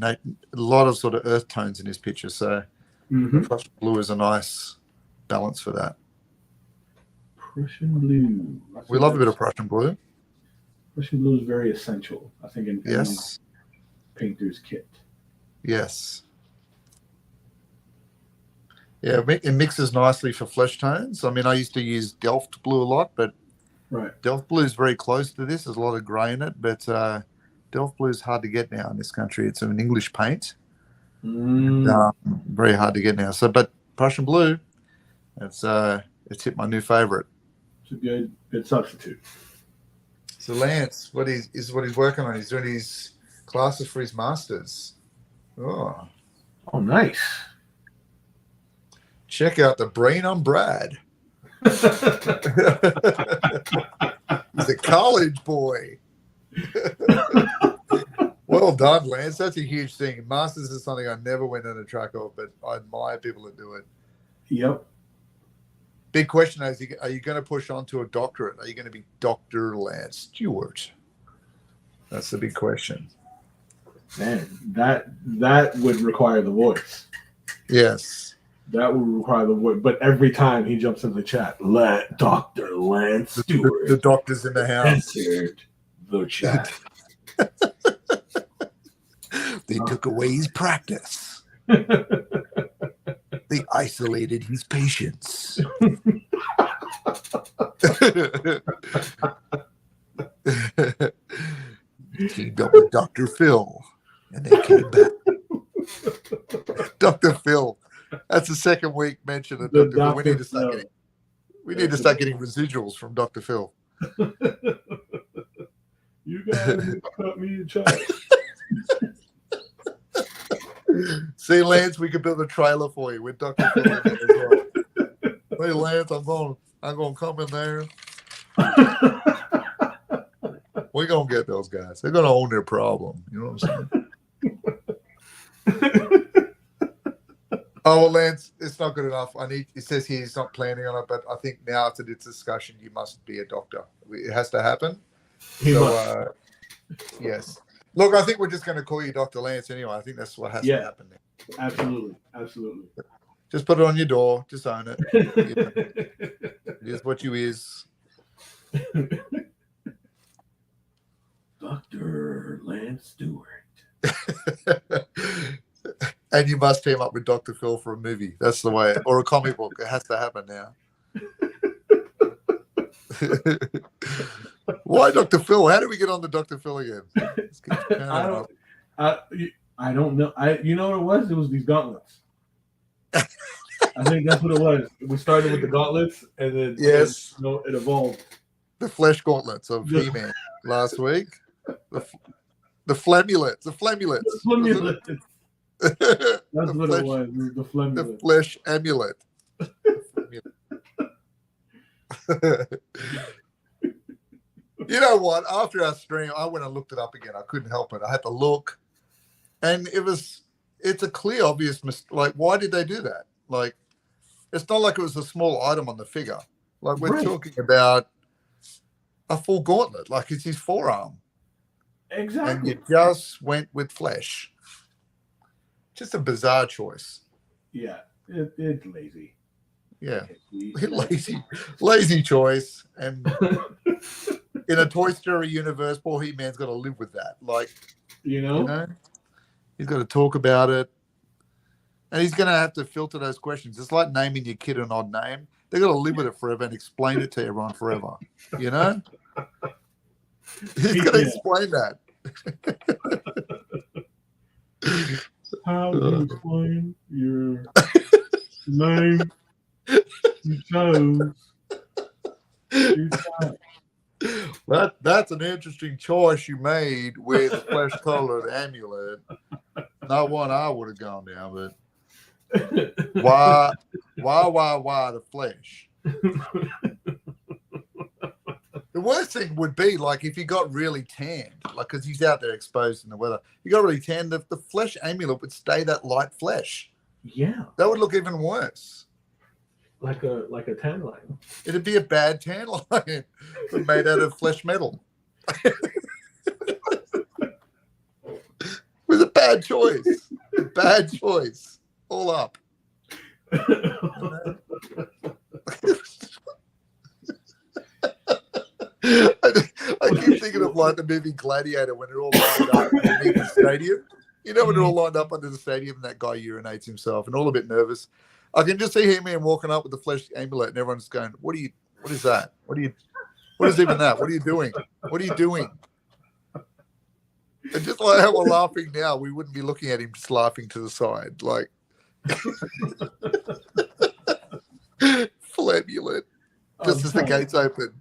sort of earth tones in this picture, so the Prussian blue is a nice balance for that. Prussian blue. We love a bit of Prussian blue. Prussian blue is very essential, I think, in any painter's kit. Yes. Yeah, it mixes nicely for flesh tones. I mean, I used to use Delft blue a lot, but Delft blue is very close to this. There's a lot of grey in it, but Delft blue is hard to get now in this country. It's an English paint. Very hard to get now. So, but Prussian blue, it's hit my new favourite. It's a good substitute. So Lance, what he's working on. He's doing his classes for his masters. Oh, nice. Check out the brain on Brad. He's a college boy. Well done, Lance. That's a huge thing. Masters is something I never went on a track of, but I admire people that do it. Yep. Big question is, are you going to push on to a doctorate? Are you going to be Dr. Lance Stewart? That's the big question. Man, that would require the voice. Yes. That would require the voice. But every time he jumps in the chat, let Dr. Lance Stewart. The doctor's in the house. Entered the chat. They took away his practice. They isolated his patients. Teamed up with Dr. Phil, and they came back. Dr. Phil. That's the second week mention of Dr. Phil. We need to start getting residuals from Dr. Phil. You guys cut me a check. See, Lance, we could build a trailer for you with Dr. Phil in there as well. Hey, Lance, I'm gonna come in there. We're gonna get those guys. They're gonna own their problem. You know what I'm saying? Oh, well, Lance, it's not good enough. It says here he's not planning on it, but I think now after this discussion, you must be a doctor. It has to happen. Yes. Look, I think we're just going to call you Dr. Lance anyway. I think that's what has to happen now. Absolutely. Just put it on your door. Just own it. It is what you is. Dr. Lance Stewart. And you must team up with Dr. Phil for a movie. That's the way, or a comic book. It has to happen now. Why Dr. Phil? How do we get on to Dr. Phil again? I don't know. You know what it was? It was these gauntlets. I think that's what it was. We started with the gauntlets, and then it evolved. The flesh gauntlets of He-Man last week. The flamulets. The flamulets. That's what it was. The flamulet. The flesh amulet. You know what? After our stream, I went and looked it up again. I couldn't help it. I had to look, and it's a clear, obvious mistake. Like, why did they do that? Like, it's not like it was a small item on the figure. Like, we're talking about a full gauntlet, like it's his forearm. Exactly. And you just went with flesh. Just a bizarre choice. Yeah, it's lazy. Yeah, lazy choice. And in a Toy Story universe, poor He-Man's got to live with that. Like, you know, he's got to talk about it, and he's going to have to filter those questions. It's like naming your kid an odd name. They've got to live with it forever and explain it to everyone forever. You know, he's got to explain that. How do you explain your name you chose? That's an interesting choice you made with the flesh-colored amulet. Not one I would have gone down, but why the flesh? The worst thing would be like if he got really tanned, like because he's out there exposed in the weather. He got really tanned. The flesh amulet would stay that light flesh. Yeah, that would look even worse. Like a tan line. It'd be a bad tan line, but made out of flesh metal. It was a bad choice. A bad choice. All up. I keep thinking of like the movie Gladiator when they're all lined up underneath the stadium. You know, when they're all lined up under the stadium and that guy urinates himself and all a bit nervous. I can just see He-Man walking up with the flesh amulet and everyone's going, what is that? What is even that? What are you doing? What are you doing? And just like how we're laughing now, we wouldn't be looking at him just laughing to the side. Like, full amulet. Just as the gates open.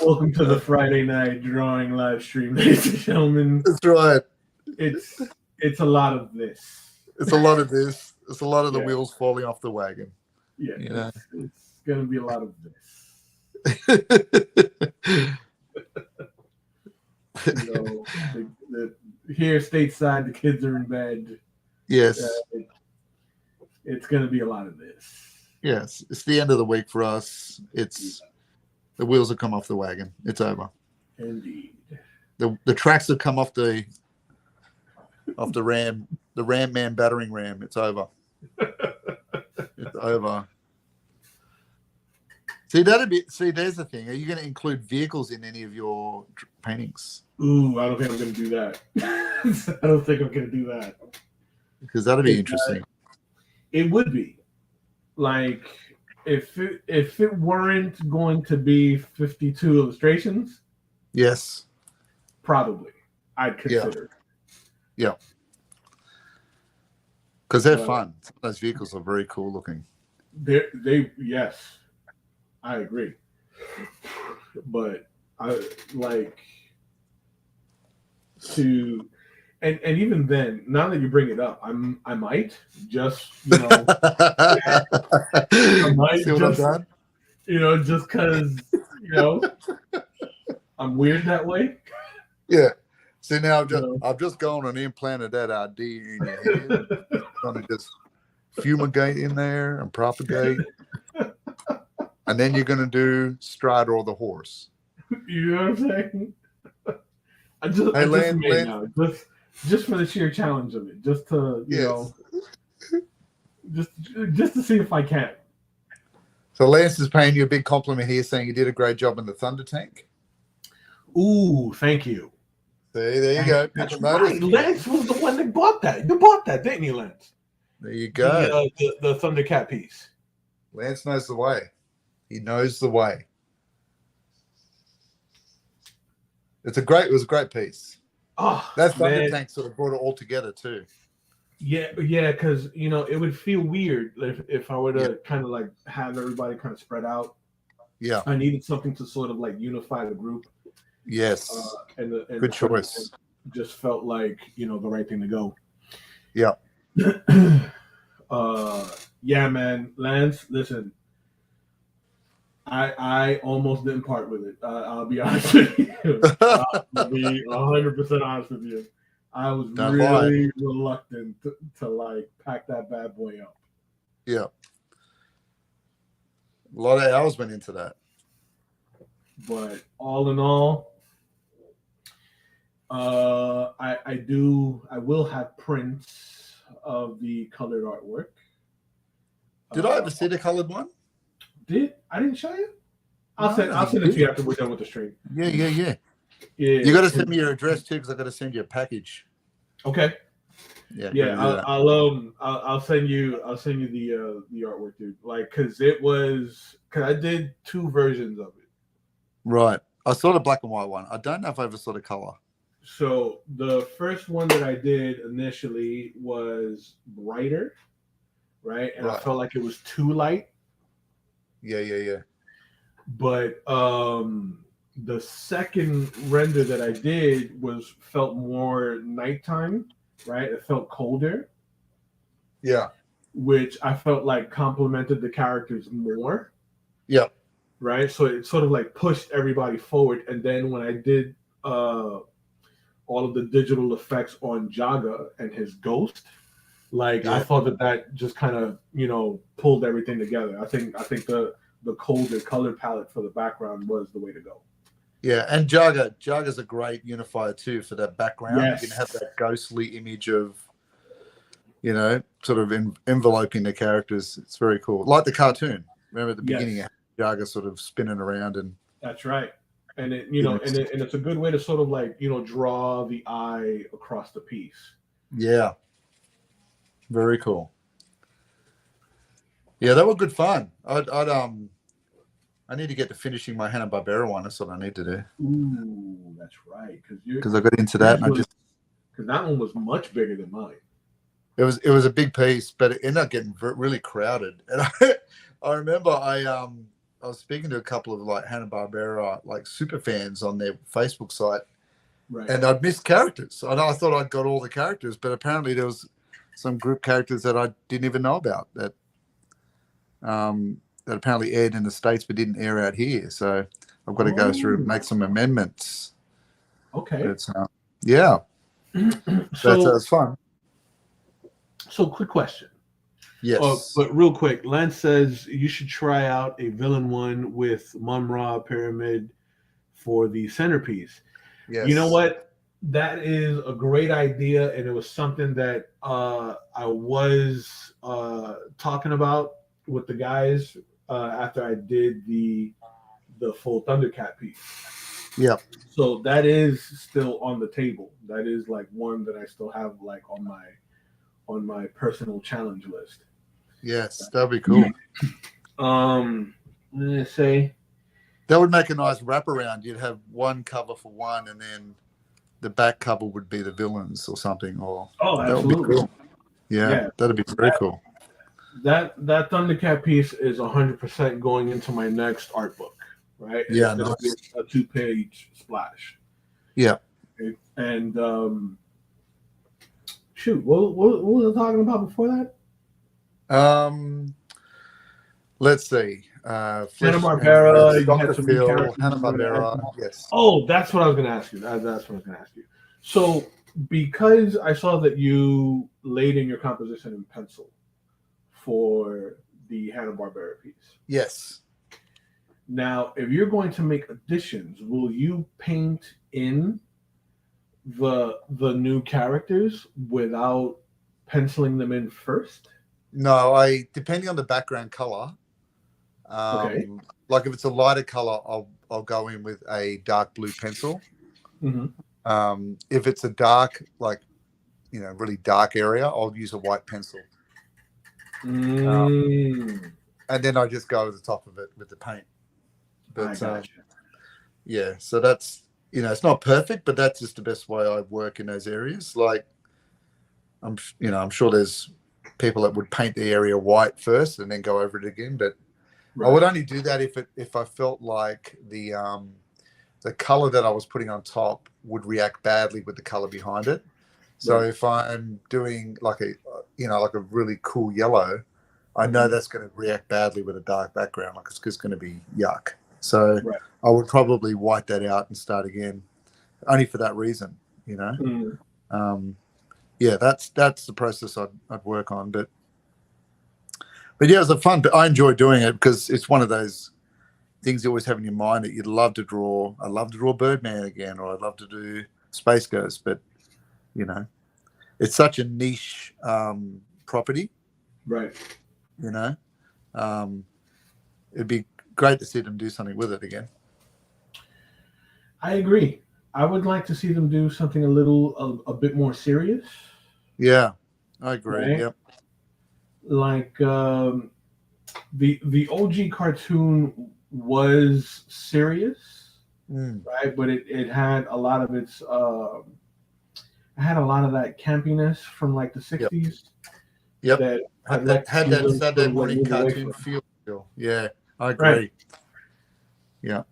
Welcome to the Friday night drawing live stream, ladies and gentlemen. That's right. It's a lot of this. It's a lot of this. It's a lot of the wheels falling off the wagon. Yeah, it's going to be a lot of this. Here stateside, the kids are in bed. Yes. It's going to be a lot of this. Yes. It's the end of the week for us. The wheels have come off the wagon. It's over. Indeed. The tracks have come off the ram. The Ram Man battering ram. It's over. It's over. See, there's the thing. Are you going to include vehicles in any of your paintings? Ooh, I don't think I'm going to do that. I don't think I'm going to do that. Because that'd be interesting. It would be. Like, if it weren't going to be 52 illustrations, yes, probably I'd consider. Yeah. Because they're fun. Those vehicles are very cool looking. Yes, I agree. But I like to, and even then, now that you bring it up, I might just I might see what I've done? Just because I'm weird that way. Yeah. See, now I've just gone and implanted that idea in your head. Going to just fumigate in there and propagate. And then you're going to do Strider or the horse. You know what I'm saying? I just made now. Just for the sheer challenge of it. Just to, just to see if I can. So Lance is paying you a big compliment here, saying you did a great job in the Thunder Tank. Ooh, thank you. See, there you go. That's right. Lance was the one that bought that. You bought that, didn't you, Lance? There you go. The Thundercat piece. Lance knows the way. He knows the way. It was a great piece. Oh, that Thunder Tank sort of brought it all together too. Yeah, because it would feel weird if I were to kind of like have everybody kind of spread out. Yeah, I needed something to sort of like unify the group. Yes, and good choice. Just felt like the right thing to go. Yeah. Yeah, man, Lance. Listen, I almost didn't part with it. I'll be honest with you. I'll be 100% honest with you. I was really reluctant to like pack that bad boy up. Yeah. A lot of hours went into that. But all in all, I will have prints of the colored artwork. Did I ever see the colored one? I didn't show you? No, I don't I'll think send you it to you did. after we're done with the stream. Yeah. Yeah. You got to send me your address too, because I got to send you a package. Okay. Yeah. Yeah, I'll send you the artwork, dude. Like, cause I did 2 versions of it. Right. I saw the black and white one. I don't know if I ever saw the color. So the first one that I did initially was brighter, right? And I felt like it was too light. Yeah. But the second render that I did felt more nighttime, right? It felt colder. Yeah. Which I felt like complemented the characters more. Yeah. Right. So it sort of like pushed everybody forward. And then when I did all of the digital effects on Jaga and his ghost, like I thought that just kind of, pulled everything together. I think the colder color palette for the background was the way to go. Yeah, and Jaga's a great unifier too for that background. Yes. You can have that ghostly image of, sort of enveloping the characters. It's very cool. Like the cartoon. Remember at the beginning, Jaga sort of spinning around and. That's right. And it, and it's a good way to sort of like, draw the eye across the piece. Yeah. Very cool. Yeah, that was good fun. I need to get to finishing my Hanna-Barbera one. That's what I need to do. Ooh, that's right. Because I got into that, and because that one was much bigger than mine. It was a big piece, but it ended up getting really crowded. And I remember I was speaking to a couple of like Hanna-Barbera like super fans on their Facebook site, right? And I'd missed characters. I thought I'd got all the characters, but apparently there was some group characters that I didn't even know about that apparently aired in the States but didn't air out here. So I've got to go through and make some amendments. Okay. But, yeah. So it's fun. So quick question. Yes. But real quick, Lance says you should try out a villain one with Mun-Ra Pyramid for the centerpiece. Yes. You know what? That is a great idea, and it was something that I was talking about with the guys after I did the full Thundercat piece. Yeah. So that is still on the table. That is like one that I still have like on my personal challenge list. Yes, that'd be cool. Let's say that would make a nice wraparound. You'd have one cover for one, and then the back cover would be the villains or something. Or absolutely. That would be cool. Yeah, that'd be very cool. That Thundercat piece is 100% going into my next art book, right? Yeah, it's a 2-page splash. Yeah. Okay. And shoot, what was I talking about before that? Let's see. Hanna-Barbera, Hanna-Barbera, yes. Oh, that's what I was going to ask you. That's what I was going to ask you. So, because I saw that you laid in your composition in pencil for the Hanna-Barbera piece. Yes. Now, if you're going to make additions, will you paint in the new characters without penciling them in first? No, depending on the background color. Okay. Like if it's a lighter color, I'll go in with a dark blue pencil. Mm-hmm. If it's a dark, like really dark area, I'll use a white pencil. And then I just go over the top of it with the paint. But yeah, so that's it's not perfect, but that's just the best way I work in those areas. Like I'm sure there's people that would paint the area white first and then go over it again, but right. I would only do that if I felt like the color that I was putting on top would react badly with the color behind it. So right. If I'm doing like a really cool yellow, I know that's going to react badly with a dark background. Like it's just going to be yuck. So right. I would probably white that out and start again, only for that reason. Yeah, that's the process I'd work on. But yeah, it was fun. But I enjoy doing it because it's one of those things you always have in your mind that you'd love to draw. I'd love to draw Birdman again, or I'd love to do Space Ghost, but you know, it's such a niche property, right? You know, it'd be great to see them do something with it again. I agree. I would like to see them do something a bit more serious. Yeah, I agree. Right? Yep. Like the OG cartoon was serious, right? But it had a lot of its it had a lot of that campiness from like the 60s. Yep. That had that Saturday morning cartoon feel. Yeah, I agree. Right. Yeah,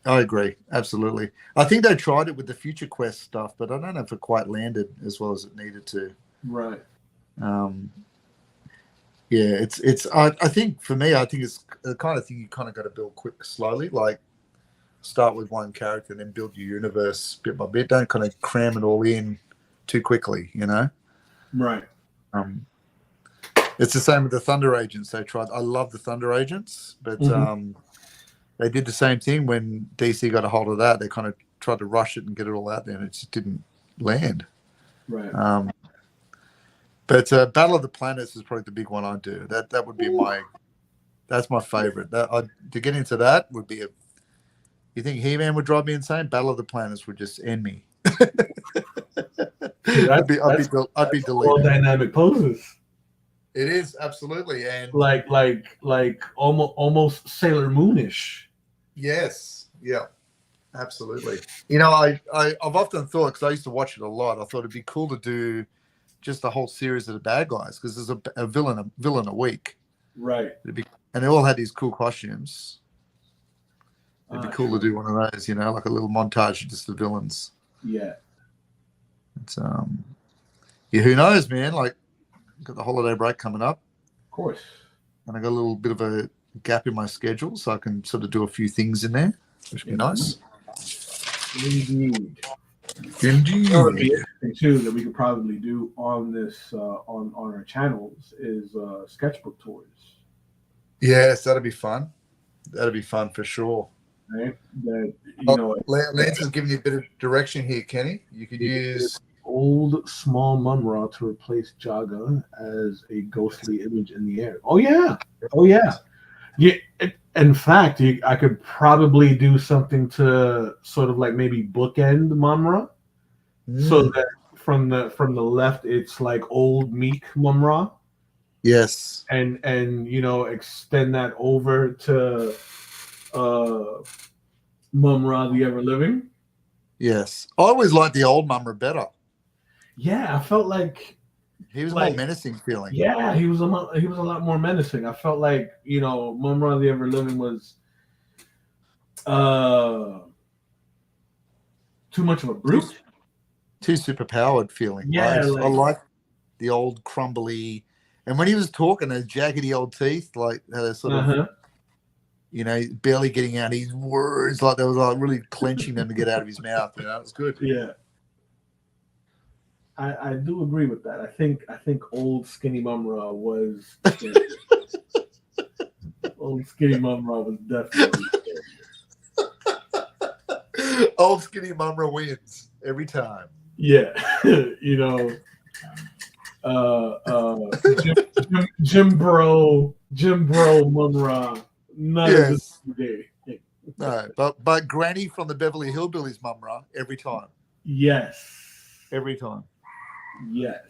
I agree. Absolutely. I think they tried it with the Future Quest stuff, but I don't know if it quite landed as well as it needed to. Right. Yeah, it's. I think for me, I think it's the kind of thing you kind of got to build quick, slowly. Like start with one character and then build your universe bit by bit. Don't kind of cram it all in too quickly, you know. Right. It's the same with the Thunder Agents. They tried. I love the Thunder Agents, but they did the same thing when DC got a hold of that. They kind of tried to rush it and get it all out there, and it just didn't land. Right. But Battle of the Planets is probably the big one I do. That would be that's my favorite. To get into that would be you think He-Man would drive me insane? Battle of the Planets would just end me. I'd be deleted. All dynamic poses. It is absolutely, and like almost Sailor Moonish. Yes, yeah, absolutely. You know, I've often thought, because I used to watch it a lot, I thought it'd be cool to do just a whole series of the bad guys, because there's a villain a week, right? And they all had these cool costumes. It'd be cool to do one of those, you know, like a little montage of just the villains. Yeah. It's yeah, who knows, man? Like, got the holiday break coming up. Of course. And I got a little bit of a gap in my schedule, so I can sort of do a few things in there, which would be nice. Indeed. That would be interesting too, that we could probably do on this on our channels is sketchbook tours. Yes, that'd be fun. That'd be fun for sure. Right? That Lance is giving you a bit of direction here, Kenny. You could use old small Mun-Ra to replace Jaga as a ghostly image in the air. Oh yeah. Yeah. In fact, I could probably do something to sort of like maybe bookend Mun-Ra, so that from the left it's like old meek Mun-Ra. Yes. And extend that over to Mun-Ra the Ever Living. Yes. I always liked the old Mun-Ra better. Yeah, I felt like he was more menacing feeling. Yeah, he was a lot more menacing. I felt like, Mun-Ra the Ever Living was too much of a brute. Too superpowered feeling. Yeah, I like the old crumbly, and when he was talking, those jaggedy old teeth, like sort of, barely getting out his words, like they was like really clenching them to get out of his mouth. It was good. Yeah. I do agree with that. I think old skinny Mun-Ra was old skinny Mun-Ra was definitely old skinny Mun-Ra wins every time. Yeah, Jim Bro Mun-Ra. None of this today. No, but Granny from the Beverly Hillbillies Mun-Ra every time. Yes. Every time. Yes.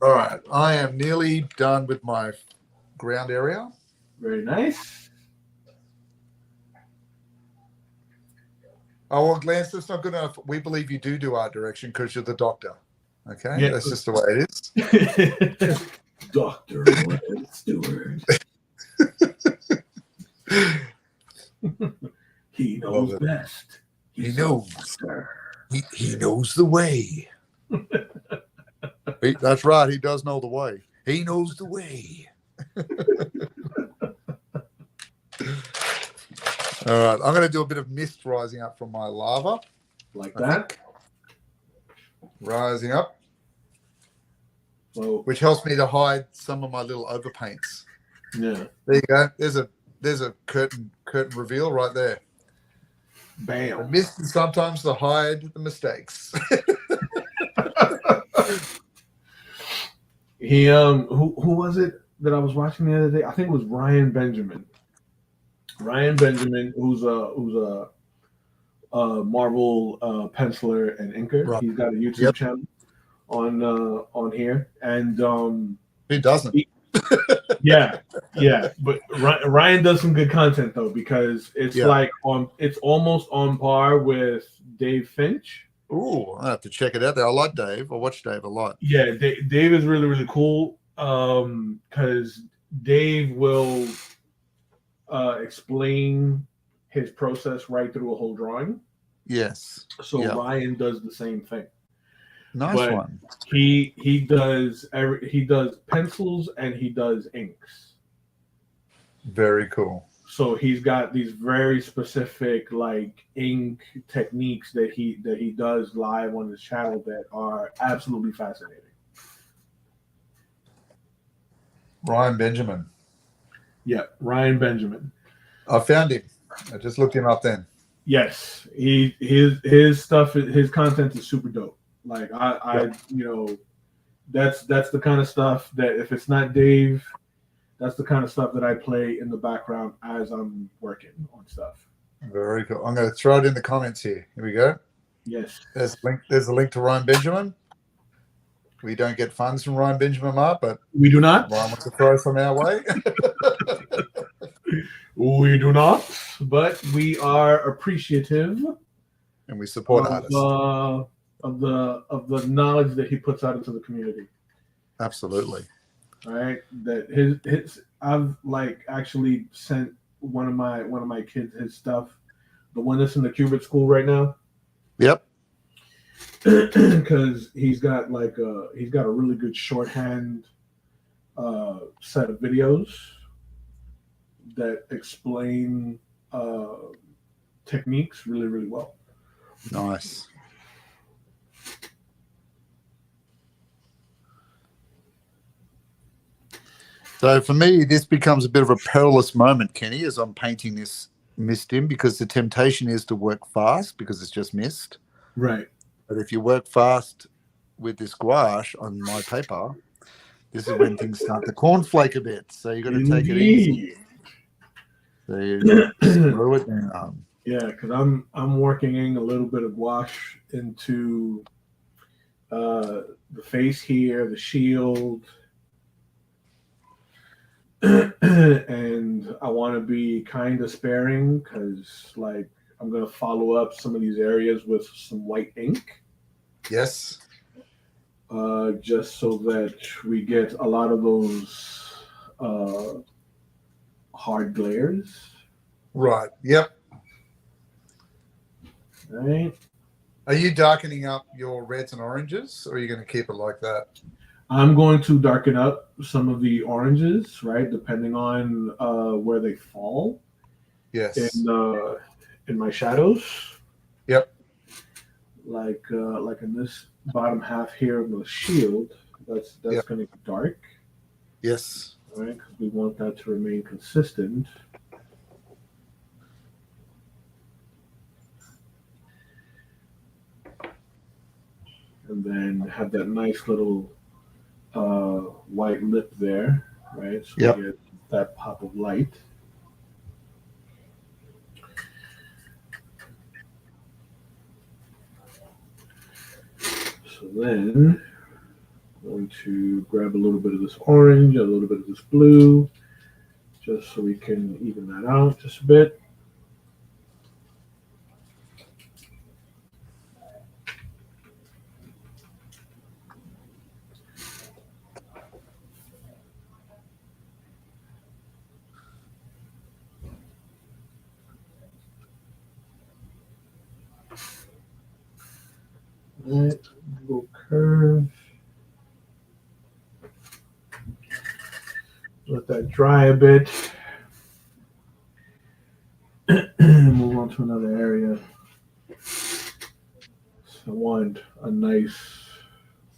All right. I am nearly done with my ground area. Very nice. Oh, well, Lance, that's not good enough. We believe you do art direction because you're the doctor. Okay? Yeah. That's just the way it is. Dr. Stewart. He knows best. He knows. He knows the way. That's right. He does know the way. He knows the way. All right. I'm going to do a bit of mist rising up from my lava. Like that. Rising up. Whoa. Which helps me to hide some of my little overpaints. Yeah. There you go. There's a curtain reveal right there. The Bam. mist is sometimes to hide the mistakes. He who was it that I was watching the other day? I think it was Ryan Benjamin. Ryan Benjamin, who's a Marvel penciler and inker. Right. He's got a YouTube Yep. channel on here, and Who doesn't? yeah, but Ryan does some good content though, because it's it's almost on par with Dave Finch. Ooh, I have to check it out there. I like Dave. I watch Dave a lot. Yeah, Dave is really, really cool, because Dave will explain his process right through a whole drawing. Yes. So Ryan does the same thing. Nice one. He does pencils and he does inks. Very cool. So he's got these very specific like ink techniques that he does live on his channel that are absolutely fascinating. Ryan Benjamin. Yeah, Ryan Benjamin. I found him. I just looked him up then. Yes, his stuff, his content is super dope. Like I that's the kind of stuff that if it's not Dave, that's the kind of stuff that I play in the background as I'm working on stuff. Very cool. I'm going to throw it in the comments here. Here we go. Yes. There's a link to Ryan Benjamin. We don't get funds from Ryan Benjamin, Mark, but we do not. Ryan wants to throw some our way. We do not, but we are appreciative, and we support artists of the knowledge that he puts out into the community. Absolutely. All right, that his I've like actually sent one of my kids his stuff, the one that's in the Cubit school right now. Yep. Because he's got a really good shorthand set of videos that explain techniques really, really well. Nice. So for me, this becomes a bit of a perilous moment, Kenny, as I'm painting this mist in, because the temptation is to work fast because it's just mist. Right. But if you work fast with this gouache on my paper, this is when things start to cornflake a bit. So you've got to take it easy. So you screw it down. Yeah, because I'm working in a little bit of gouache into the face here, the shield. And I want to be kind of sparing because like I'm going to follow up some of these areas with some white ink. Yes. Just so that we get a lot of those hard glares. Right. Yep. Right. Are you darkening up your reds and oranges, or are you going to keep it like that? I'm going to darken up some of the oranges, right, depending on where they fall. Yes. In my shadows. Yep. Like in this bottom half here of the shield, that's going to be dark. Yes. All right, because we want that to remain consistent. And then have that nice little white lip there, right? So we get that pop of light. So then I'm going to grab a little bit of this orange, a little bit of this blue, just so we can even that out just a bit. All right, little curve. Let that dry a bit. Move on to another area. So I want a nice,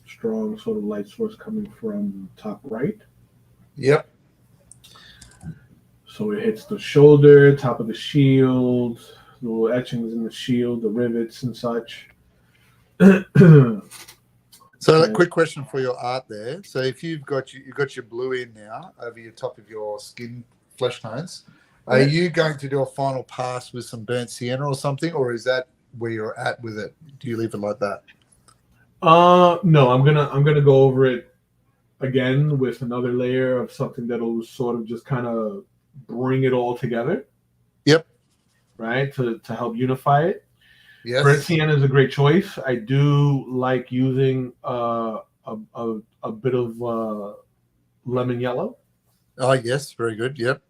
strong sort of light source coming from top right. Yep. So it hits the shoulder, top of the shield, little etchings in the shield, the rivets and such. So a quick question for your art there. So if you've got your blue in now over your top of your skin flesh tones, are you going to do a final pass with some burnt sienna or something, or is that where you're at with it? Do you leave it like that? No, I'm gonna go over it again with another layer of something that'll sort of just kind of bring it all together. Yep. Right, to help unify it. Yes. Burnt sienna is a great choice. I do like using a bit of lemon yellow. Oh yes, very good. Yep.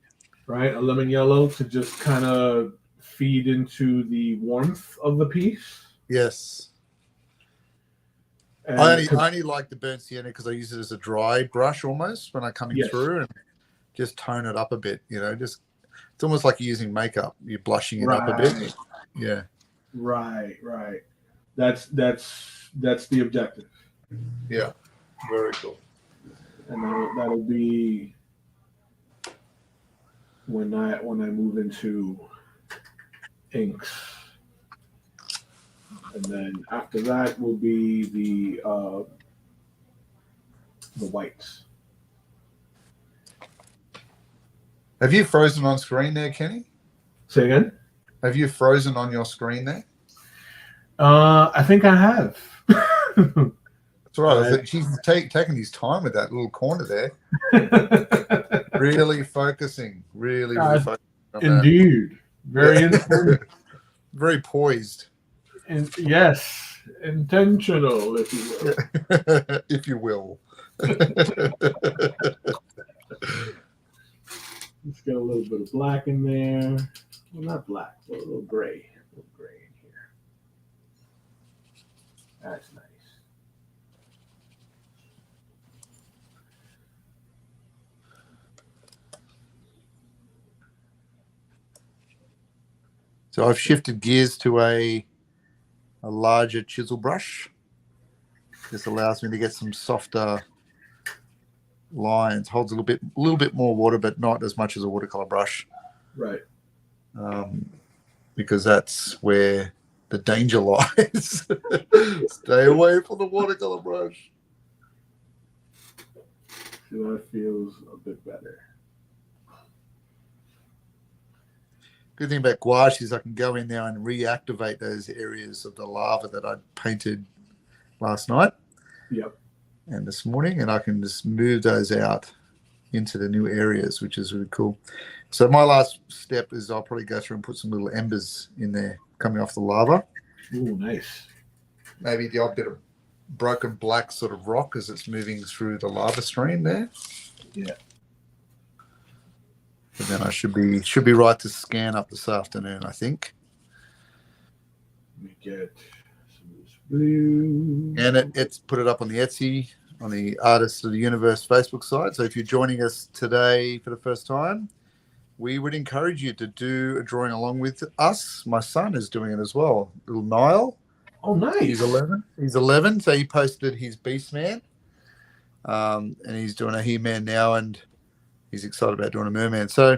Right, a lemon yellow to just kind of feed into the warmth of the piece. Yes. And I only like the burnt sienna because I use it as a dry brush almost when I'm coming through and just tone it up a bit. Just it's almost like you're using makeup. You're blushing it up a bit. Yeah. Right. That's the objective. Yeah. Very cool. And that'll be when I move into inks. And then after that will be the whites. Have you frozen on screen there, Kenny? Say again? Have you frozen on your screen there? I think I have. That's right. I think he's taking his time with that little corner there. Really focusing. Really focusing on indeed. Very intentional. Very poised. Yes. Intentional, if you will. If you will. Let's get a little bit of black in there. Well, not black, but a little gray. A little gray in here. That's nice. So I've shifted gears to a larger chisel brush. This allows me to get some softer lines. Holds a little bit more water, but not as much as a watercolor brush. Right. Because that's where the danger lies. Stay away from the watercolor brush. So that feels a bit better. Good thing about gouache is I can go in now and reactivate those areas of the lava that I painted last night. Yep. And this morning, and I can just move those out into the new areas, which is really cool. So my last step is I'll probably go through and put some little embers in there coming off the lava. Ooh, nice. Maybe the odd bit of broken black sort of rock as it's moving through the lava stream there. Yeah. And then I should be right to scan up this afternoon, I think. Let me get some of this blue. And it's put it up on the Etsy, on the Artists of the Universe Facebook site. So if you're joining us today for the first time, we would encourage you to do a drawing along with us. My son is doing it as well. Little Niall. Oh, nice. He's 11. So he posted his Beastman. And he's doing a He-Man now, and he's excited about doing a Merman. So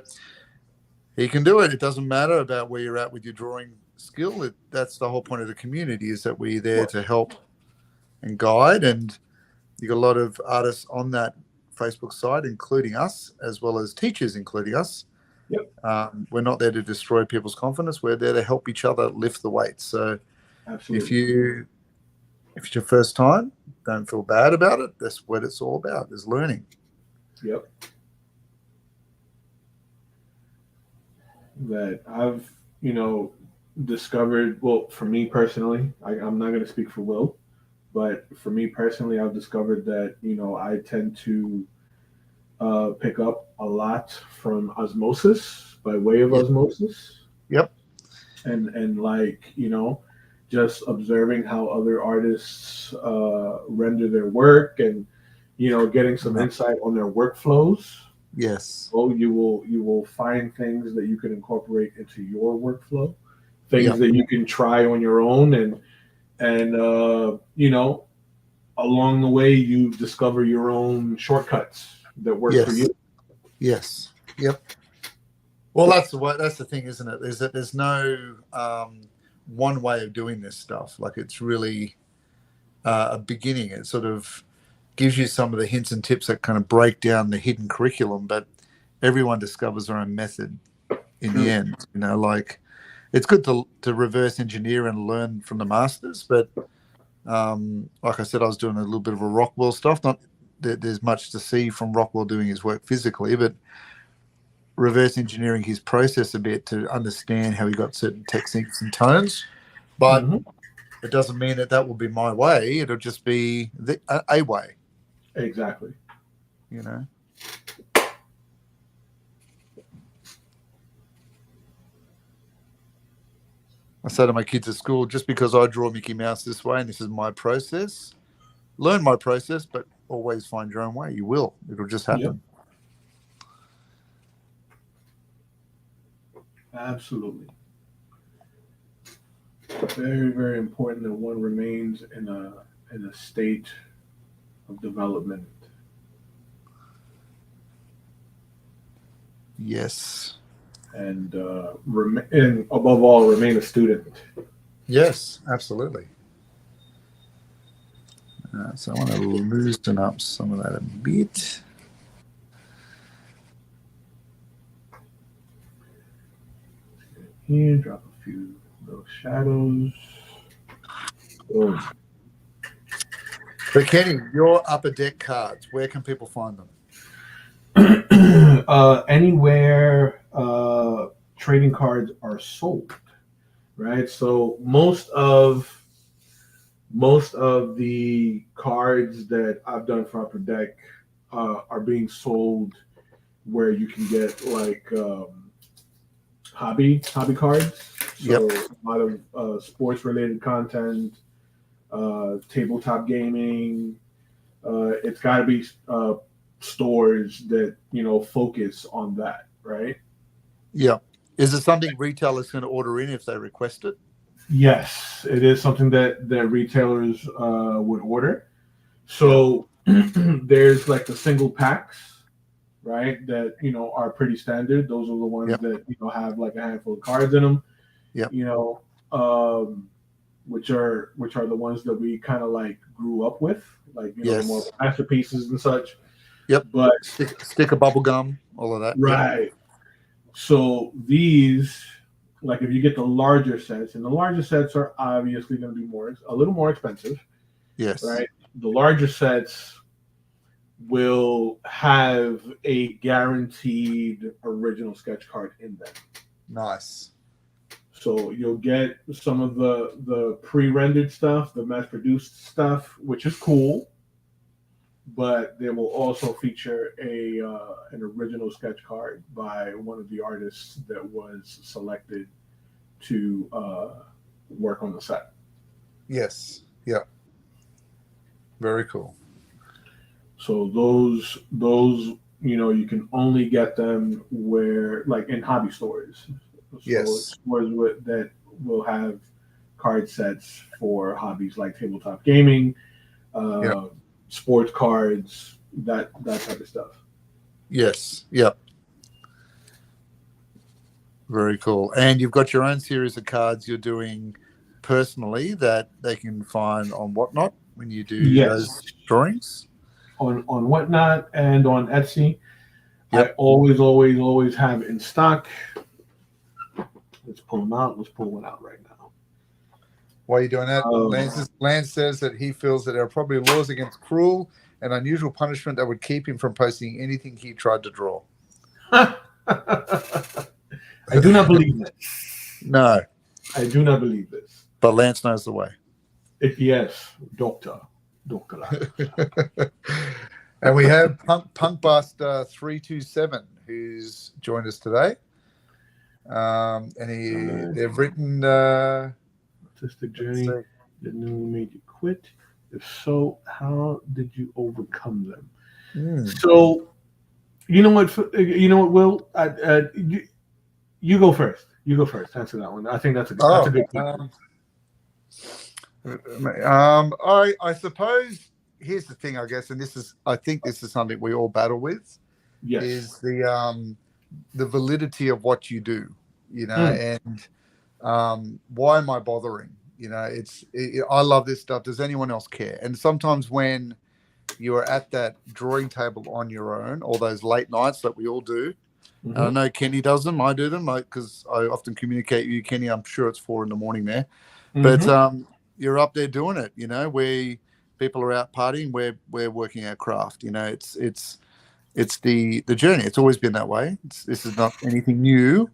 he can do it. It doesn't matter about where you're at with your drawing skill. That's the whole point of the community, is that we're there to help and guide. And you got a lot of artists on that Facebook site, including us, as well as teachers, including us. Yep. We're not there to destroy people's confidence. We're there to help each other lift the weights. So absolutely. if it's your first time, don't feel bad about it. That's what it's all about, is learning. Yep. That I've, discovered, well, for me personally, I'm not going to speak for Will, but for me personally, I've discovered that, I tend to pick up a lot from osmosis, by way of osmosis. Yep. And just observing how other artists render their work and, getting some insight on their workflows. Yes. Oh, you will find things that you can incorporate into your workflow, things that you can try on your own, and along the way you discover your own shortcuts that work for you. Yes. Yep. Well, that's the way, that's the thing, isn't it? Is that there's no one way of doing this stuff. Like it's really a beginning. It sort of gives you some of the hints and tips that kind of break down the hidden curriculum, but everyone discovers their own method in the True. end. Like it's good to reverse engineer and learn from the masters, but like I said, I was doing a little bit of a Rockwell stuff. Not that there's much to see from Rockwell doing his work physically, but reverse engineering his process a bit to understand how he got certain techniques and tones. But Mhm. it doesn't mean that will be my way. It'll just be a way, Exactly. you know. I say to my kids at school, just because I draw Mickey Mouse this way and this is my process, learn my process, but always find your own way. You will. It'll just Yep. happen. Absolutely. Very, very important that one remains in a state of development. Yes. And and above all, remain a student. Yes, absolutely. So I want to loosen up some of that a bit. Here, drop a few little shadows. Boom. But Kenny, your upper deck cards, where can people find them? Anywhere trading cards are sold, right? So most of the cards that I've done for Upper Deck are being sold where you can get like hobby cards. Yep. So a lot of sports related content, tabletop gaming. It's got to be stores that focus on that, right? Yeah. Is it something retailers can order in if they request it? Yes, it is something that retailers would order. Yep. So there's like the single packs, right? That are pretty standard. Those are the ones Yep. that have like a handful of cards in them. Yep. You know, um, which are the ones that we kind of like grew up with, like the more Yes. masterpieces and such. Yep. But Stick of bubble gum, all of that. Yep. right, so these, like if you get the larger sets, and the larger sets are obviously going to be a little more expensive, Yes. right? The larger sets will have a guaranteed original sketch card in them. Nice. So you'll get some of the pre-rendered stuff, the mass-produced stuff, which is cool, but they will also feature a an original sketch card by one of the artists that was selected to work on the set. Yes. Yep. Very cool. So those you can only get them where like in hobby stores. So Yes. stores that will have card sets for hobbies like tabletop gaming, Yep. uh, sports cards, that type of stuff. Yes. Yep. Very cool. And you've got your own series of cards you're doing personally that they can find on Whatnot when you do Yes, those drawings. on Whatnot and on Etsy. I Yep. always have it in stock. Let's pull them out. Let's pull one out right now. Why are you doing that? Lance says that he feels that there are probably laws against cruel and unusual punishment that would keep him from posting anything he tried to draw. I do not believe this. No. I do not believe this. But Lance knows the way. Yes, Doctor. And we have Punkbuster 327 who's joined us today. And they've written Artistic journey that nearly made you quit. If so, how did you overcome them? So, you know what? Will, you go first. You go first. Answer that one. I think that's a good question. I suppose here's the thing, I guess, and I think this is something we all battle with. Yes. Is the the validity of what you do, Mm. and why am I bothering? I love this stuff. Does anyone else care? And sometimes when you are at that drawing table on your own, or those late nights that we all do, and I know Kenny does them, I do them, because I often communicate with you, Kenny. I'm sure it's 4 a.m. there, but you're up there doing it. Where people are out partying, we're working our craft. It's the journey. It's always been that way. This is not anything new.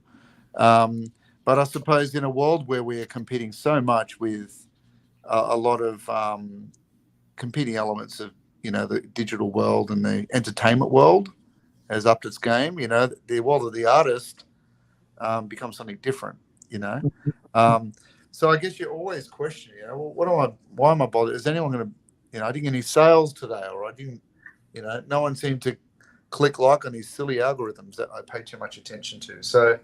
But I suppose in a world where we're competing so much with a lot of competing elements of the digital world and the entertainment world has upped its game. The world of the artist becomes something different. So I guess you're always questioning. Why am I bothered? Is anyone going to? I didn't get any sales today, or I didn't. No one seemed to click like on these silly algorithms that I pay too much attention to. So,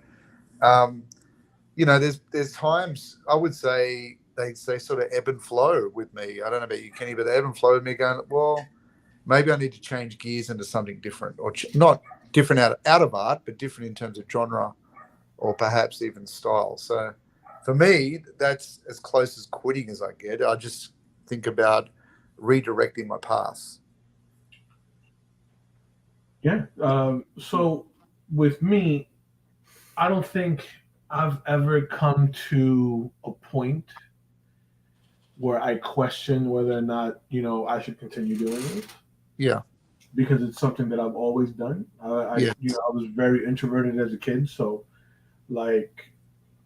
there's times I would say they sort of ebb and flow with me. I don't know about you, Kenny, but they ebb and flow with me going, well, maybe I need to change gears into something different, or not different out of art, but different in terms of genre or perhaps even style. So for me, that's as close as quitting as I get. I just think about redirecting my path. Yeah. So with me, I don't think I've ever come to a point where I question whether or not, I should continue doing it, Yeah. because it's something that I've always done. Yeah. I was very introverted as a kid, so like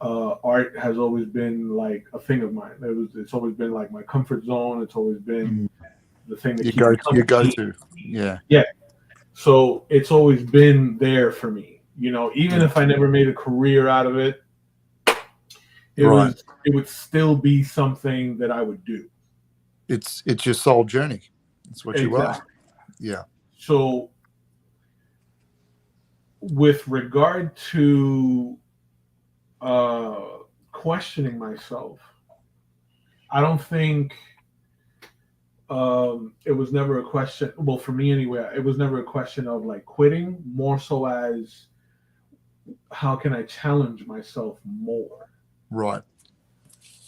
art has always been like a thing of mine. It's always been like my comfort zone. It's always been the thing that keeps me You go company. to. Yeah. Yeah. So it's always been there for me. Even if I never made a career out of it, it would still be something that I would do. It's your soul journey. It's what you are. Exactly. Yeah. So with regard to questioning myself, I don't think it was never a question. Well, for me anyway, it was never a question of like quitting. More so as how can I challenge myself more? Right.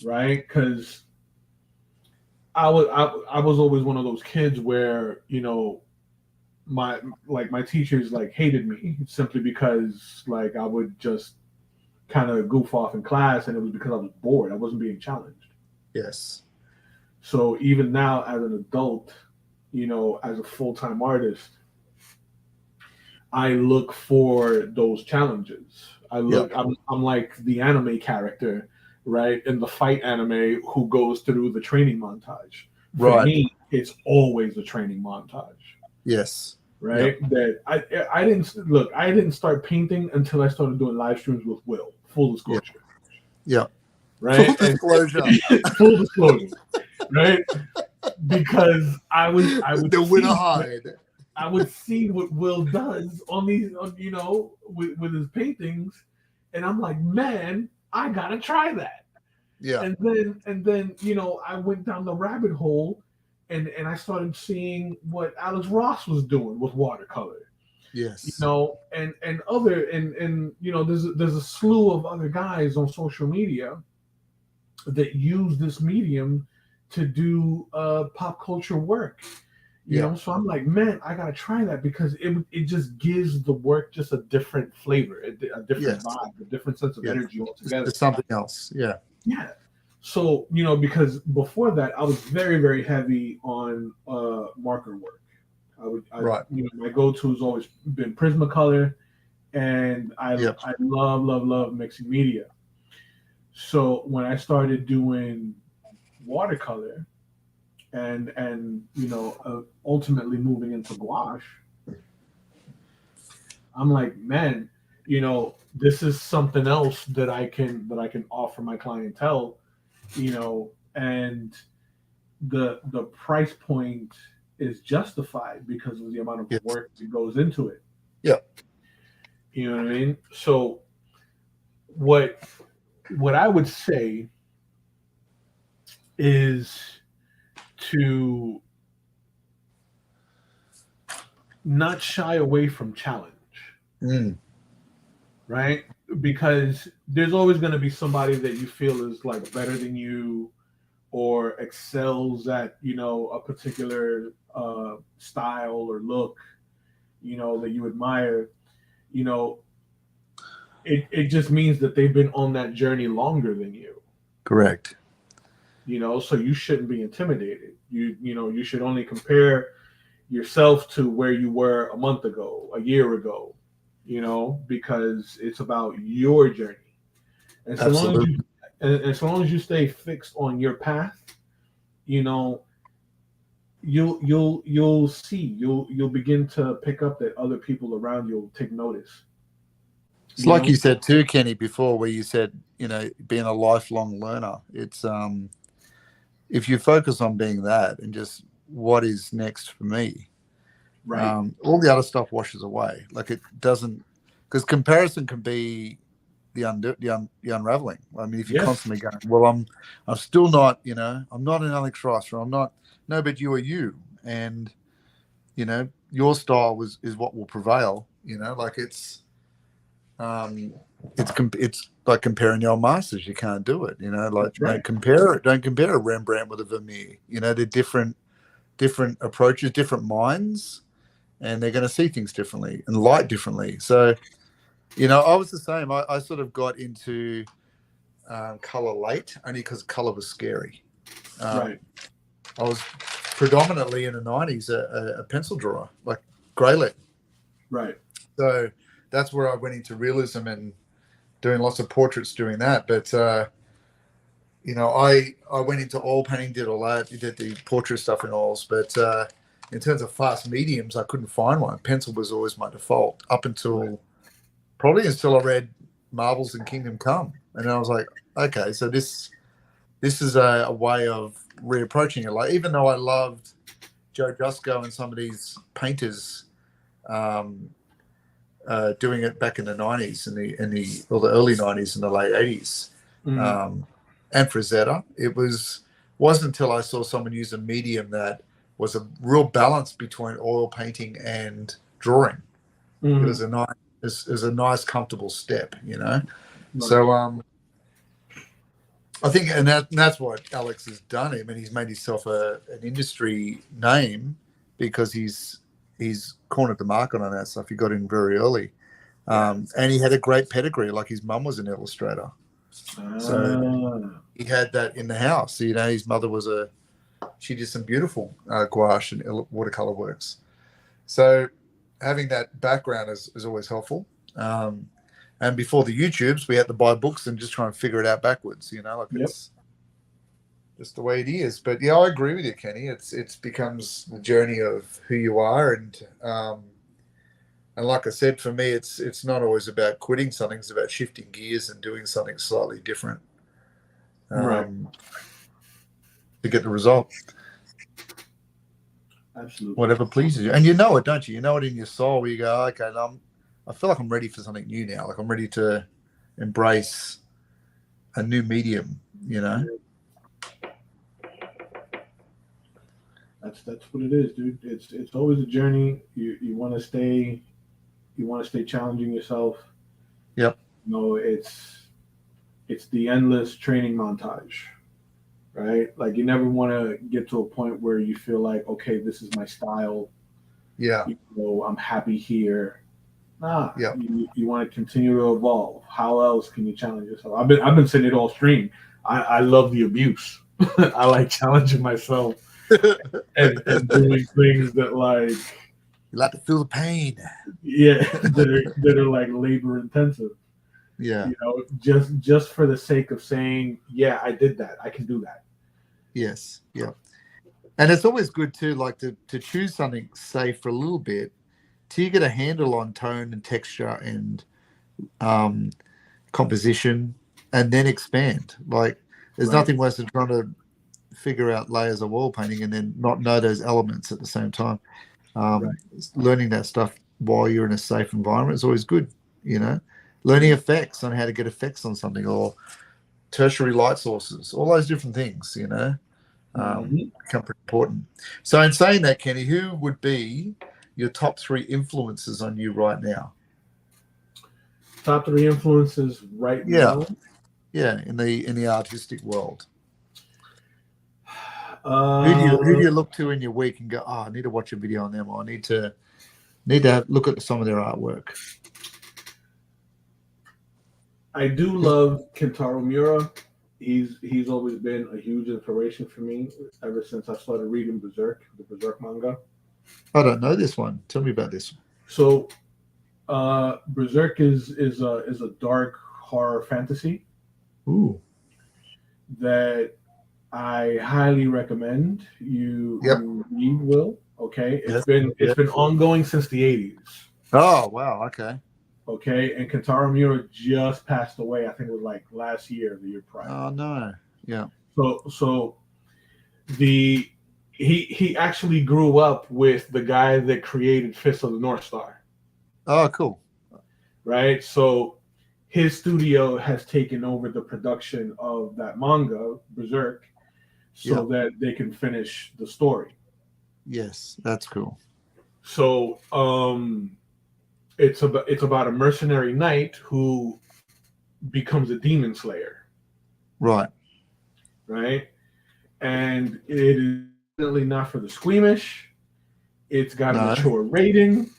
Right? Because I was always one of those kids where my teachers like hated me simply because like I would just kind of goof off in class, and it was because I was bored. I wasn't being challenged. Yes. So even now as an adult, as a full-time artist, I look for those challenges. I'm like the anime character, right? In the fight anime who goes through the training montage. For me, it's always a training montage. Yes. Right. Yep. That I didn't start painting until I started doing live streams with Will. Full disclosure. Yeah. Right. Full disclosure. Full disclosure. Right. Because I would the winner hide. I would see what Will does on these, with his paintings, and I'm like, man, I gotta try that. Yeah. And then I went down the rabbit hole, and I started seeing what Alex Ross was doing with watercolor. Yes. And other and there's a slew of other guys on social media that use this medium to do pop culture work. So I'm like, man, I gotta try that, because it just gives the work just a different flavor, a different vibe, a different sense of energy altogether. It's something else. Yeah. Yeah. So because before that I was very, very heavy on marker work. My go-to has always been Prismacolor, and I love mixing media. So when I started doing watercolor, and ultimately moving into gouache, I'm like, man, this is something else that I can offer my clientele, and the price point is justified because of the amount of work that goes into it. Yeah. You know what I mean? So what I would say is to not shy away from challenge. right? Because there's always going to be somebody that you feel is like better than you or excels at, a particular style or look, that you admire. You know, it just means that they've been on that journey longer than you. Correct. So you shouldn't be intimidated. You should only compare yourself to where you were a month ago, a year ago, because it's about your journey. And so long as Absolutely. you and so long as you stay fixed on your path, you know, you'll begin to pick up that other people around you will take notice. It's You like know, you said too, Kenny, before, where you said, being a lifelong learner. It's if you focus on being that and just what is next for me, right? all the other stuff washes away. Like it doesn't, because comparison can be the unraveling. I mean, if you're Yes, constantly going, well, I'm still not, I'm not an Alex Rice, or I'm not. No, but you are you, and your style is what will prevail. Like um, it's like comparing your masters. You can't do it. Like that's right. don't compare a Rembrandt with a Vermeer. They're different approaches, different minds, and they're going to see things differently and light differently. So, I was the same. I sort of got into color late, only because color was scary. Right, I was predominantly in the 90s a pencil drawer, like grey lead. right, So that's where I went into realism and doing lots of portraits doing that. But I went into oil painting, did all that, did the portrait stuff in oils. But in terms of fast mediums, I couldn't find one. Pencil was always my default up right, until I read Marvels and Kingdom Come, and then I was like, okay, so this is a way of reapproaching it. Like, even though I loved Joe Jusko and some of these painters um, doing it back in the 90s and the early 90s and the late 80s, mm, um, and Frazetta, it wasn't until I saw someone use a medium that was a real balance between oil painting and drawing. It mm, was a nice comfortable step. right, So I think, and that's what Alex has done. I mean, he's made himself an industry name because he's cornered the market on that stuff. He got in very early, right. and he had a great pedergree. Like, his mum was an illustrator, so Ah, he had that in the house. His mother she did some beautiful gouache and watercolor works. So having that background is always helpful. And before the YouTubes, we had to buy books and just try and figure it out backwards. Like, yep, it's just the way it is. But yeah, I agree with you, Kenny. It's becomes the journey of who you are, and like I said, for me, it's not always about quitting something. It's about shifting gears and doing something slightly different right, um, to get the result, absolutely. whatever pleases you. And you know it, don't you? You know it in your soul where you go, okay, I feel like I'm ready for something new now. Like, I'm ready to embrace a new medium, That's what it is, dude. It's always a journey. You want to stay challenging yourself. Yep. It's the endless training montage, right? Like, you never want to get to a point where you feel like, okay, this is my style. Yeah. I'm happy here. Nah, Yep. you want to continue to evolve. How else can you challenge yourself? I've been saying it all stream. I love the abuse. I like challenging myself and doing things that, like, You like to feel the pain. yeah, that are like labor intensive. Yeah. Just for the sake of saying, yeah, I did that. I can do that. Yes. Yeah. And it's always good too, like to choose something safe for a little bit till you get a handle on tone and texture and um, composition, and then expand. Like, there's Right, nothing worse than trying to figure out layers of wall painting and then not know those elements at the same time. right. Learning that stuff while you're in a safe environment is always good. Learning effects on how to get effects on something, or tertiary light sources, all those different things, Mhm. become pretty important. So, in saying that, Kenny, who would be your top 3 influences on you right now? top three influences right Yeah. now. Yeah, in the artistic world. Who do Uh, you look to in your week and go, oh, I need to watch a video on them, or I need to look at some of their artwork? I do love Kentaro Miura. He's always been a huge inspiration for me ever since I started reading Berserk, the Berserk manga. I don't know this one. Tell me about this one. So, Berserk is a dark horror fantasy Ooh. that I highly recommend you Yep. you read. Will okay? Yes. It's been ongoing since the 80s. Oh wow. Okay. Okay, and Kentaro Miura just passed away. I think it was like last year, the year prior. Oh no. Yeah. So the he actually grew up with the guy that created Fist of the North Star. Oh cool. Right? So his studio has taken over the production of that manga, Berserk, so that they can finish the story. Yes, that's cool. So it's about a mercenary knight who becomes a demon slayer. Right. Right? And it is definitely not for the squeamish. It's got a mature rating.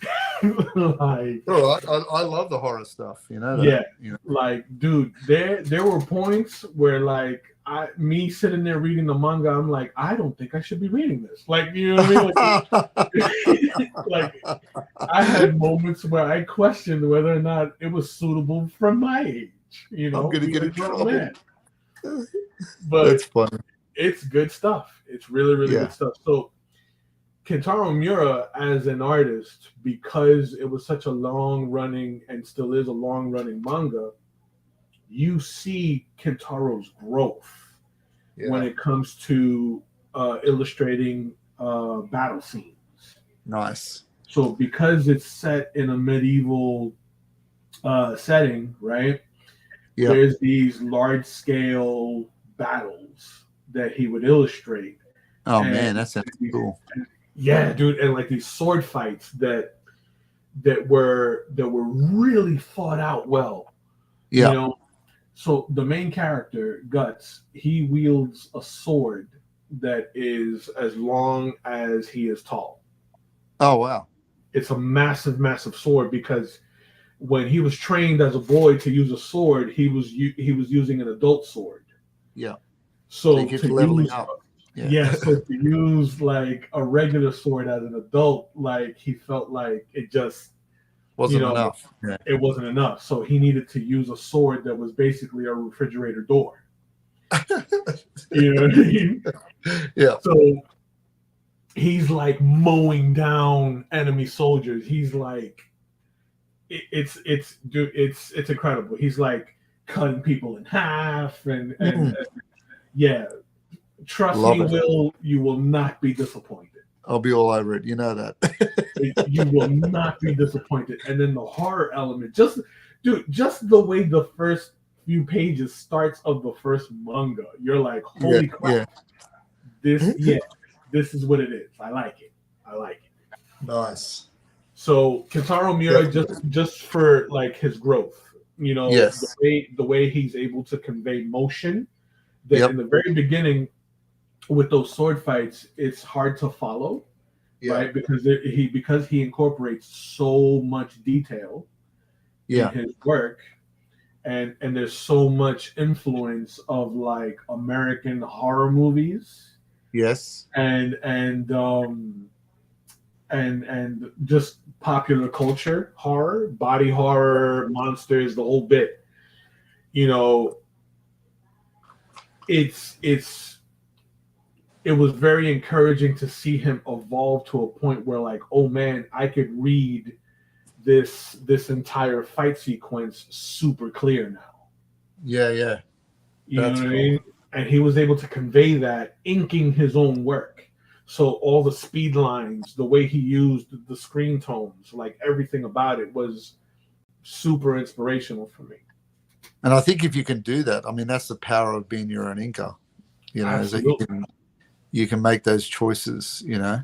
Like, I love the horror stuff. You know that. Yeah. You know. Like, dude, there were points where like me sitting there reading the manga, I'm like, I don't think I should be reading this. Like, you know what I mean? Like, I had moments where I questioned whether or not it was suitable for my age. You know, I'm gonna get in trouble. Man. But that's funny. It's good stuff. It's really, really good stuff. So Kentaro Miura as an artist, because it was such a long-running and still is a long-running manga, you see Kentaro's growth when it comes to illustrating battle scenes. Nice. So because it's set in a medieval setting, right? Yeah. There's these large-scale battles that he would illustrate. Oh man, that sounds cool. Yeah, dude, and like these sword fights that were really thought out well. Yeah. You know, so the main character, Guts, he wields a sword that is as long as he is tall. Oh wow. It's a massive, massive sword because when he was trained as a boy to use a sword, he was using an adult sword. Yeah. So he keeps leveling up. So to use like a regular sword as an adult, like he felt like it just wasn't enough. Yeah. It wasn't enough. So he needed to use a sword that was basically a refrigerator door. You know what I mean? Yeah. So he's like mowing down enemy soldiers. He's like, it's incredible. He's like cutting people in half and yeah. Trust me, Will, you will not be disappointed. I'll be all over it. You know that. You will not be disappointed. And then the horror element, just the way the first few pages starts of the first manga, you're like, holy crap. This is what it is. I like it. Nice. So Kentaro Miura, just for like his growth, you know, the way he's able to convey motion, that in the very beginning with those sword fights, it's hard to follow, right? Because he incorporates so much detail in his work, and there's so much influence of like American horror movies, and just popular culture horror, body horror, monsters, the whole bit. You know, it was very encouraging to see him evolve to a point where like, oh man, I could read this entire fight sequence super clear now. Yeah. You know what I mean? And he was able to convey that inking his own work. So all the speed lines, the way he used the screen tones, like everything about it was super inspirational for me. And I think if you can do that, I mean, that's the power of being your own inker. You know, is that you can make those choices, you know.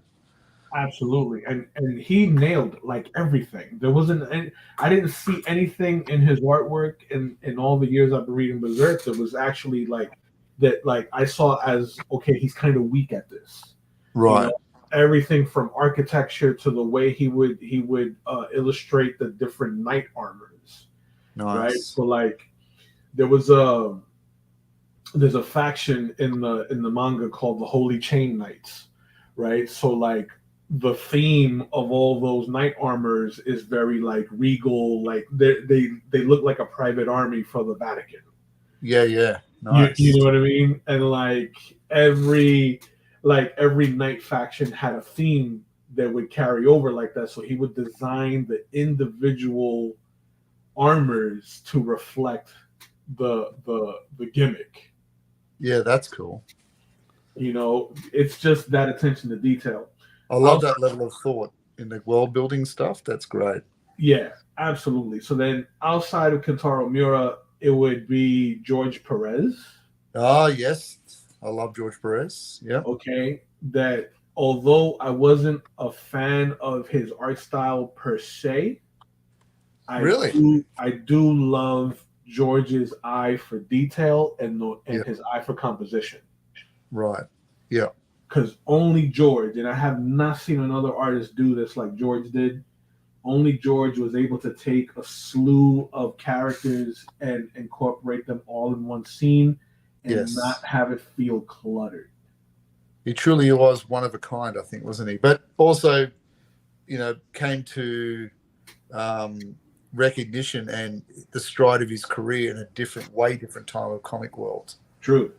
Absolutely, and he nailed like everything. There wasn't any, I didn't see anything in his artwork in all the years I've been reading Berserk that was actually like that. Like I saw as okay, he's kind of weak at this. You Right. know, everything from architecture to the way he would illustrate the different knight armors, right? Nice. So like there was a there's a faction in the manga called the Holy Chain Knights, right? So like the theme of all those knight armors is very like regal, like they look like a private army for the Vatican. Yeah, yeah. You Nice. know what I mean? And every knight faction had a theme that would carry over like that. So he would design the individual armors to reflect the gimmick. Yeah, that's cool. You know, it's just that attention to detail. I love Outside, that level of thought in the world building stuff. That's great. yeah, absolutely. So then outside of Kentaro Miura, it would be George Perez. Ah, yes. I love George Perez. Yeah. Okay. That although I wasn't a fan of his art style per se, Really? I do love George's eye for detail Yeah. and his eye for composition. Right. Yeah. Because only George, and I have not seen another artist do this like George did. Only George was able to take a slew of characters and incorporate them all in one scene and not Yes. have it feel cluttered. He truly was one of a kind, I think, wasn't he? But also, came to recognition and the stride of his career in a different time of comic world. True.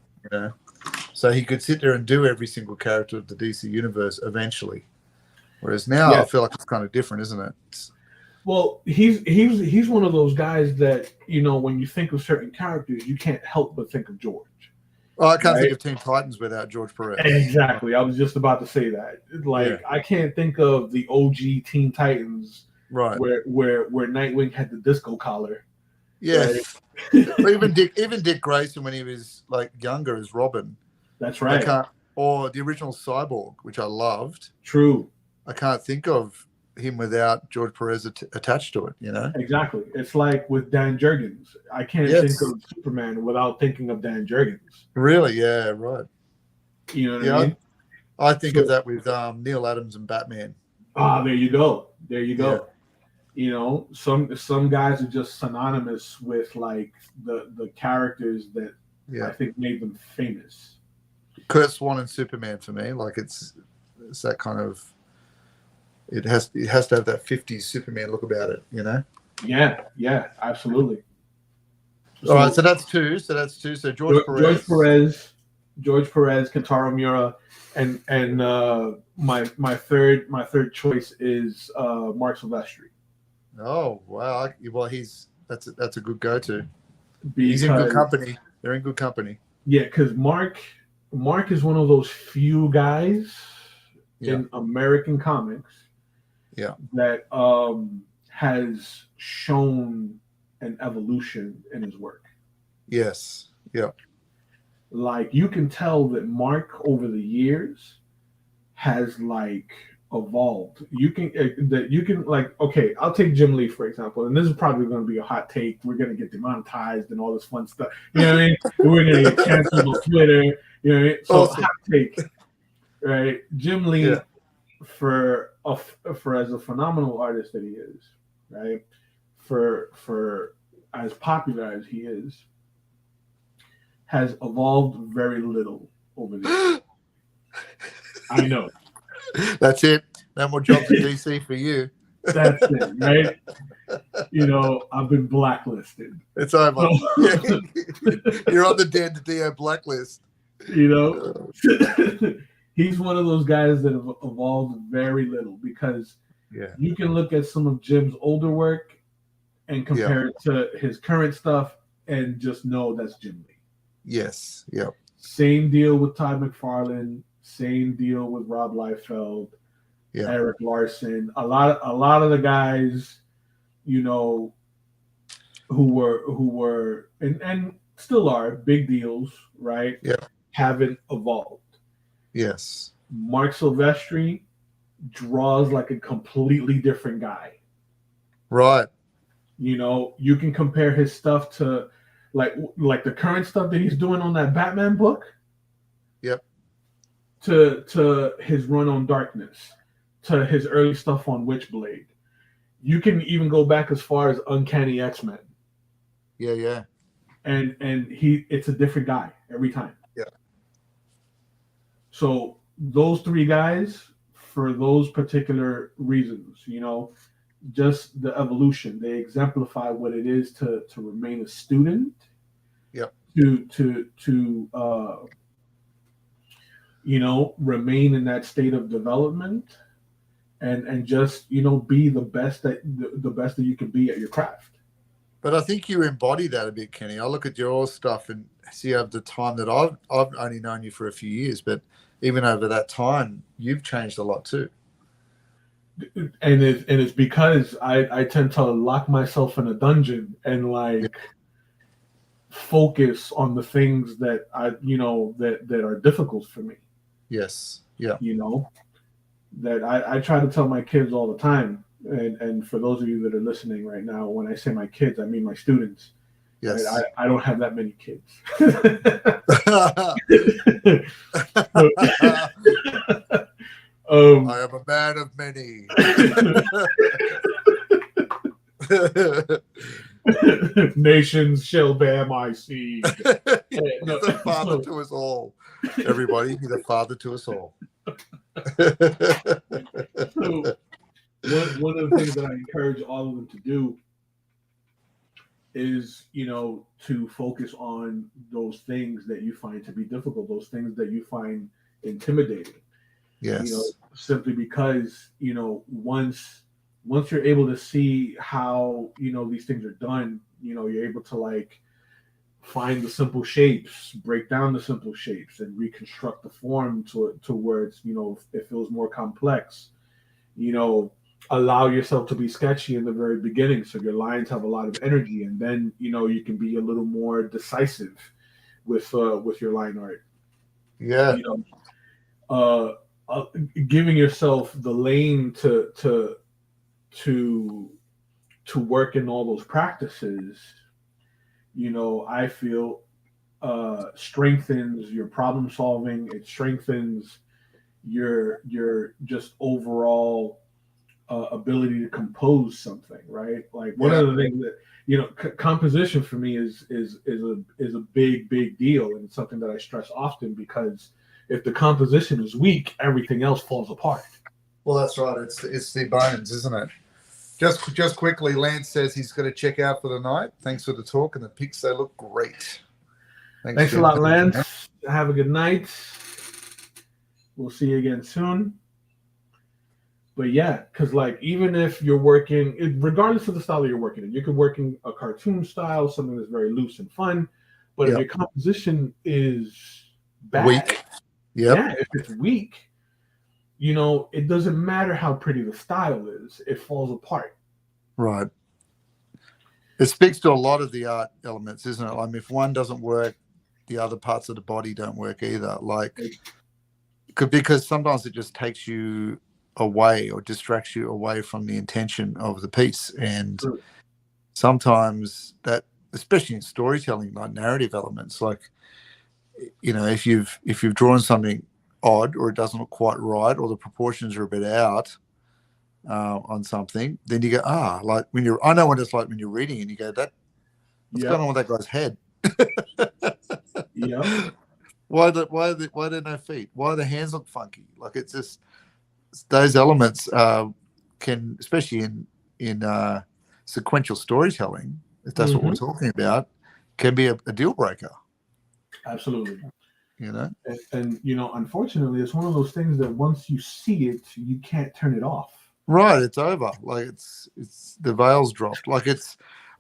So he could sit there and do every single character of the DC universe eventually. Whereas now Yeah. I feel like it's kind of different, isn't it? Well, he's one of those guys that, when you think of certain characters, you can't help but think of George. Oh, I can't right? think of Teen Titans without George Perez. Exactly. I was just about to say that. Like, I can't think of the OG Teen Titans Right. where Nightwing had the disco collar. Yes. Right? even Dick Grayson when he was like younger as Robin. That's right. Or the original Cyborg, which I loved. True. I can't think of him without George Perez attached to it, Exactly. It's like with Dan Jurgens. I can't think of Superman without thinking of Dan Jurgens. Really? Yeah, right. You know what I mean? I think of that with Neil Adams and Batman. Ah, there you go. There you go. Yeah. Some guys are just synonymous with like the characters that I think made them famous. Kurt Swan and Superman for me, like it's that kind of. It has to have that 50s Superman look about it, Yeah, absolutely. All right, so that's two. So George Perez, Kentaro Miura, and my third choice is Mark Silvestri. Oh wow! Well, that's a good go-to. Because, he's in good company. They're in good company. Yeah, because Mark is one of those few guys in American comics. Yeah. That has shown an evolution in his work. Yes. Yeah. Like you can tell that Mark over the years has like evolved. You can like, okay, I'll take Jim Lee for example, and this is probably going to be a hot take. We're going to get demonetized and all this fun stuff. You know what I mean? We're going to get canceled on Twitter. You know what I mean? So awesome. Hot take, right? Jim Lee for as a phenomenal artist that he is, right? For as popular as he is, has evolved very little over the years. I know. That's it. No more jobs in DC for you. That's it, right? I've been blacklisted. It's over. You're on the Dan DiDio blacklist. He's one of those guys that have evolved very little because you can look at some of Jim's older work and compare it to his current stuff and just know that's Jim Lee. Yes. Yep. Same deal with Todd McFarlane. Same deal with Rob Liefeld. Eric Larson. A lot of the guys, who were and still are big deals, right? Yeah. Haven't evolved. Yes. Mark Silvestri draws like a completely different guy. Right. You know, you can compare his stuff to like the current stuff that he's doing on that Batman book. Yep. To his run on Darkness, to his early stuff on Witchblade. You can even go back as far as Uncanny X-Men. Yeah, yeah. And it's a different guy every time. Yeah. So those three guys, for those particular reasons, you know, just the evolution, they exemplify what it is to remain a student. Yep. To you know, remain in that state of development, and just, you know, be the best that you can be at your craft. But I think you embody that a bit, Kenny. I look at your stuff and see over the time that I've only known you for a few years, but even over that time, you've changed a lot too. And it's because I tend to lock myself in a dungeon and like focus on the things that I, you know, that are difficult for me. Yes. Yeah. You know, that I try to tell my kids all the time. And for those of you that are listening right now, when I say my kids, I mean my students. Yes. Right? I don't have that many kids. I am a man of many. Nations shall bear my seed. He's the father to us all. Everybody, he's a father to us all. So one of the things that I encourage all of them to do is, you know, to focus on those things that you find to be difficult, those things that you find intimidating. Yes. You know, simply because, you know, once you're able to see how, you know, these things are done, you know, you're able to like find the simple shapes, break down the simple shapes, and reconstruct the form to where it's, you know, it feels more complex. You know, allow yourself to be sketchy in the very beginning, so your lines have a lot of energy, and then, you know, you can be a little more decisive with your line art. Yeah. You know, giving yourself the lane to work in all those practices, you know, I feel strengthens your problem solving. It strengthens your just overall ability to compose something, right? Like one of the things that, you know, composition for me is a big deal, and it's something that I stress often, because if the composition is weak, everything else falls apart. Well, that's right. It's the bones, isn't it? Just quickly, Lance says he's going to check out for the night. Thanks for the talk, and the pics, they look great. Thanks a lot, Lance. Have a good night. We'll see you again soon. But yeah, because like even if you're working, regardless of the style that you're working in, you could work in a cartoon style, something that's very loose and fun. But if your composition is bad, weak, yeah, if it's weak, you know, it doesn't matter how pretty the style is, it falls apart. Right. It speaks to a lot of the art elements, isn't it? I mean, if one doesn't work, the other parts of the body don't work either. Like, because sometimes it just takes you away or distracts you away from the intention of the piece. And sometimes that, especially in storytelling, like narrative elements, like, you know, if you've drawn something odd, or it doesn't look quite right, or the proportions are a bit out on something, then you go, like when you're, I know what it's like when you're reading and you go, what's going on with that guy's head? Yeah. Why are there no feet? Why do the hands look funky? Like, it's just those elements can, especially in sequential storytelling, if that's what we're talking about, can be a deal breaker. Absolutely. You know, and you know, unfortunately, it's one of those things that once you see it, you can't turn it off. Right, it's over. Like, it's the veil's dropped. Like, I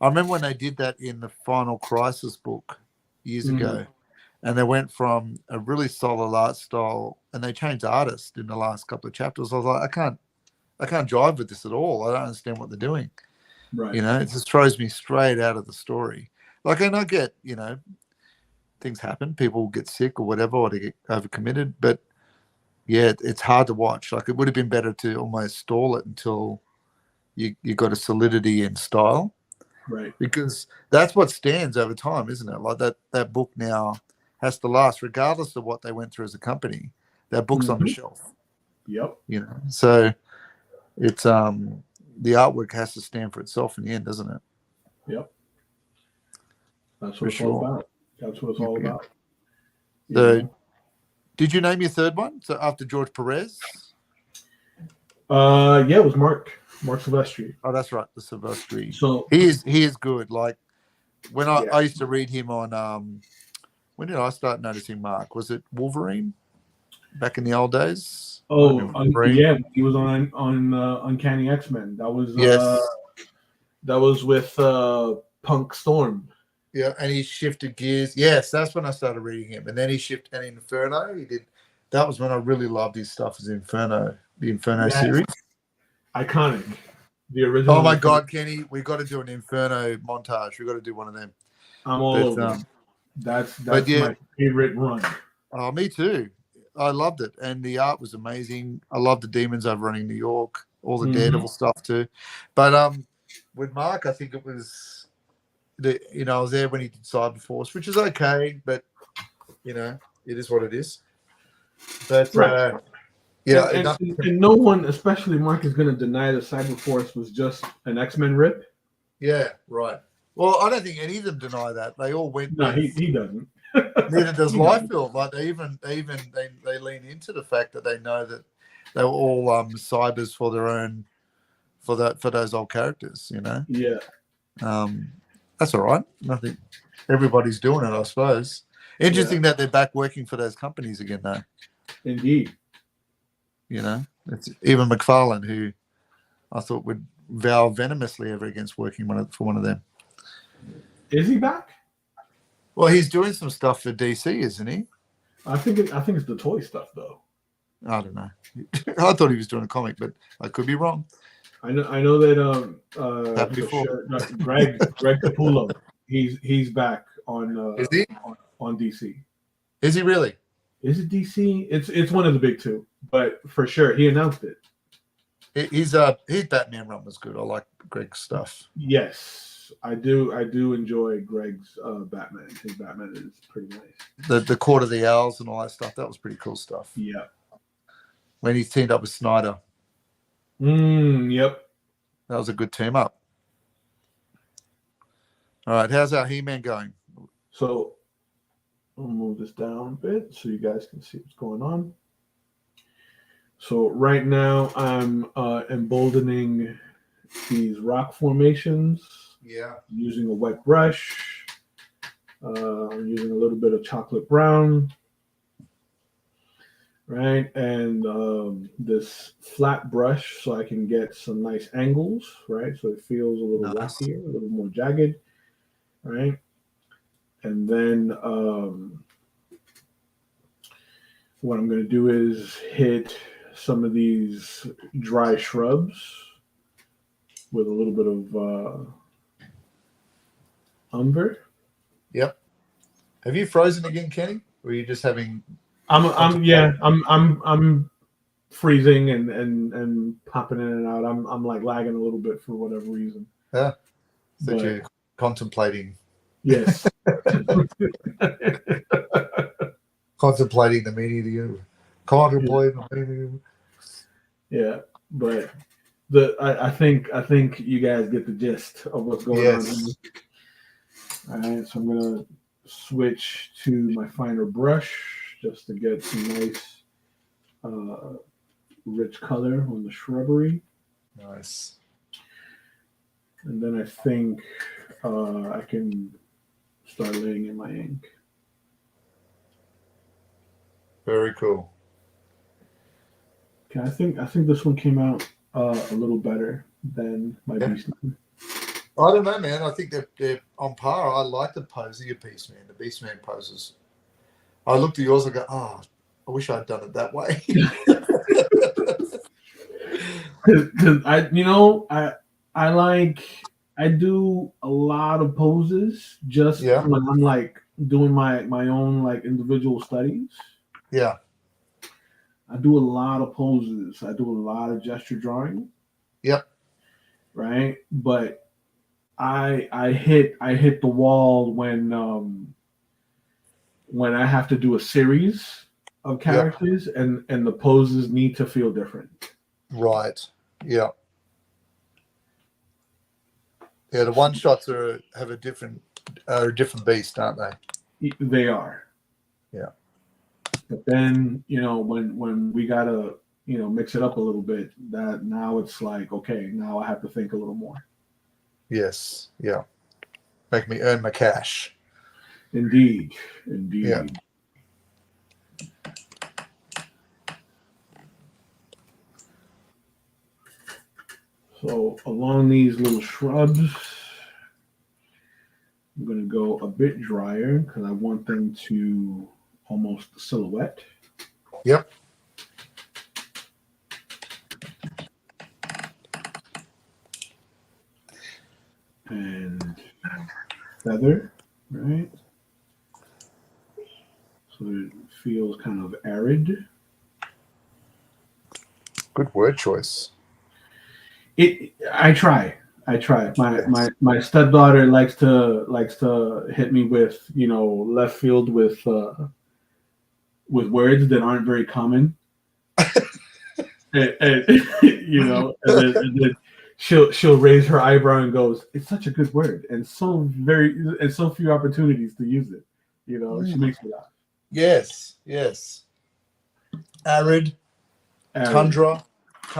remember when they did that in the Final Crisis book years ago, and they went from a really solid art style, and they changed artist in the last couple of chapters. I was like, I can't jive with this at all. I don't understand what they're doing. Right. You know, it just throws me straight out of the story. Like, and I get, you know, things happen. People get sick or whatever, or they get overcommitted. But yeah, it's hard to watch. Like, it would have been better to almost stall it until you got a solidity in style, Right. because that's what stands over time, isn't it? Like that book now has to last regardless of what they went through as a company. That book's on the shelf, Yep. you know. So it's the artwork has to stand for itself in the end, doesn't it? Yep. That's For what it's all sure. about. That's what it's all Yeah. about. So, did you name your third one? So after George Perez? Yeah, it was Mark Silvestri. Oh, that's right, the Silvestri. So He is good. Like, when yeah. I used to read him on when did I start noticing Mark? Was it Wolverine back in the old days? Oh, yeah, he was on Uncanny X-Men. That was Yes. That was with Punk Storm. Yeah, and he shifted gears. Yes, that's when I started reading him. And then he shifted, and Inferno, he did. That was when I really loved his stuff, as Inferno, the Inferno series. Iconic. The original. Oh my God, Kenny, we got to do an Inferno montage. We got to do one of them. I'm all over. That's yeah, my favorite run. Oh, me too. I loved it, and the art was amazing. I loved the Demons over running New York, all the Daredevil stuff too. But with Mark, I think it was I was there when he did Cyberforce, which is okay, but it is what it is. But right. yeah, and no one, especially Mark, is going to deny that Cyberforce was just an X-Men rip. Yeah, right. Well, I don't think any of them deny that. They all went. No, he doesn't. Neither does Liefeld. Like they lean into the fact that they know that they were all cybers for their own, for those old characters. Yeah. That's all right. Nothing. Everybody's doing it, I suppose. Interesting that they're back working for those companies again, though. Indeed. It's even McFarlane, who I thought would vow venomously ever against working for one of them. Is he back? Well, he's doing some stuff for DC, isn't he? I think it's the toy stuff, though. I don't know. I thought he was doing a comic, but I could be wrong. I know that Greg Capullo, he's back on is he? on DC. Is he really? Is it DC? It's one of the big two, but for sure he announced it. His Batman run was good. I like Greg's stuff. Yes, I do enjoy Greg's Batman. His Batman is pretty nice. The Court of the Owls and all that stuff. That was pretty cool stuff. Yeah. When he teamed up with Snyder. Yep. That was a good team up. All right, how's our He-Man going? So I'll move this down a bit so you guys can see what's going on. So right now I'm emboldening these rock formations. Yeah. I'm using a wet brush. I'm using a little bit of chocolate brown. Right, and this flat brush so I can get some nice angles, right? So it feels a little rockier, a little more jagged, right? And then what I'm going to do is hit some of these dry shrubs with a little bit of umber. Yep. Have you frozen again, Kenny? Or are you just having? I'm freezing and popping in and out. I'm like lagging a little bit for whatever reason. Yeah. So you're contemplating. Yes. Contemplating the meaning of the universe. Contemplating the meaning of the Yeah, but I think you guys get the gist of what's going on here. All right, so I'm gonna switch to my finer brush just to get some nice rich color on the shrubbery. Nice. And then I think I can start laying in my ink. Very cool. Okay, I think this one came out a little better than my Beastman. I don't know, man. I think they're on par. I like the pose of your Beastman. The Beastman poses. I looked at yours and go, I wish I'd done it that way. Because I do a lot of poses just when I'm like doing my own like individual studies. Yeah. do a lot of poses. I do a lot of gesture drawing. Yep. Right, but I hit the wall when I have to do a series of characters and the poses need to feel different. Right. Yeah. Yeah. The one shots have a different beast, aren't they? They are. Yeah. But then when we gotta mix it up a little bit, that now it's like, okay, now I have to think a little more. Yes. Yeah. Make me earn my cash. Indeed. Yeah. So along these little shrubs, I'm going to go a bit drier because I want them to almost silhouette. Yep. And feather, right? So it feels kind of arid. Good word choice. I try. My stepdaughter likes to hit me with left field with words that aren't very common, and and then she'll raise her eyebrow and goes, "It's such a good word, and so few opportunities to use it." She makes me laugh. Yes. Arid. Tundra.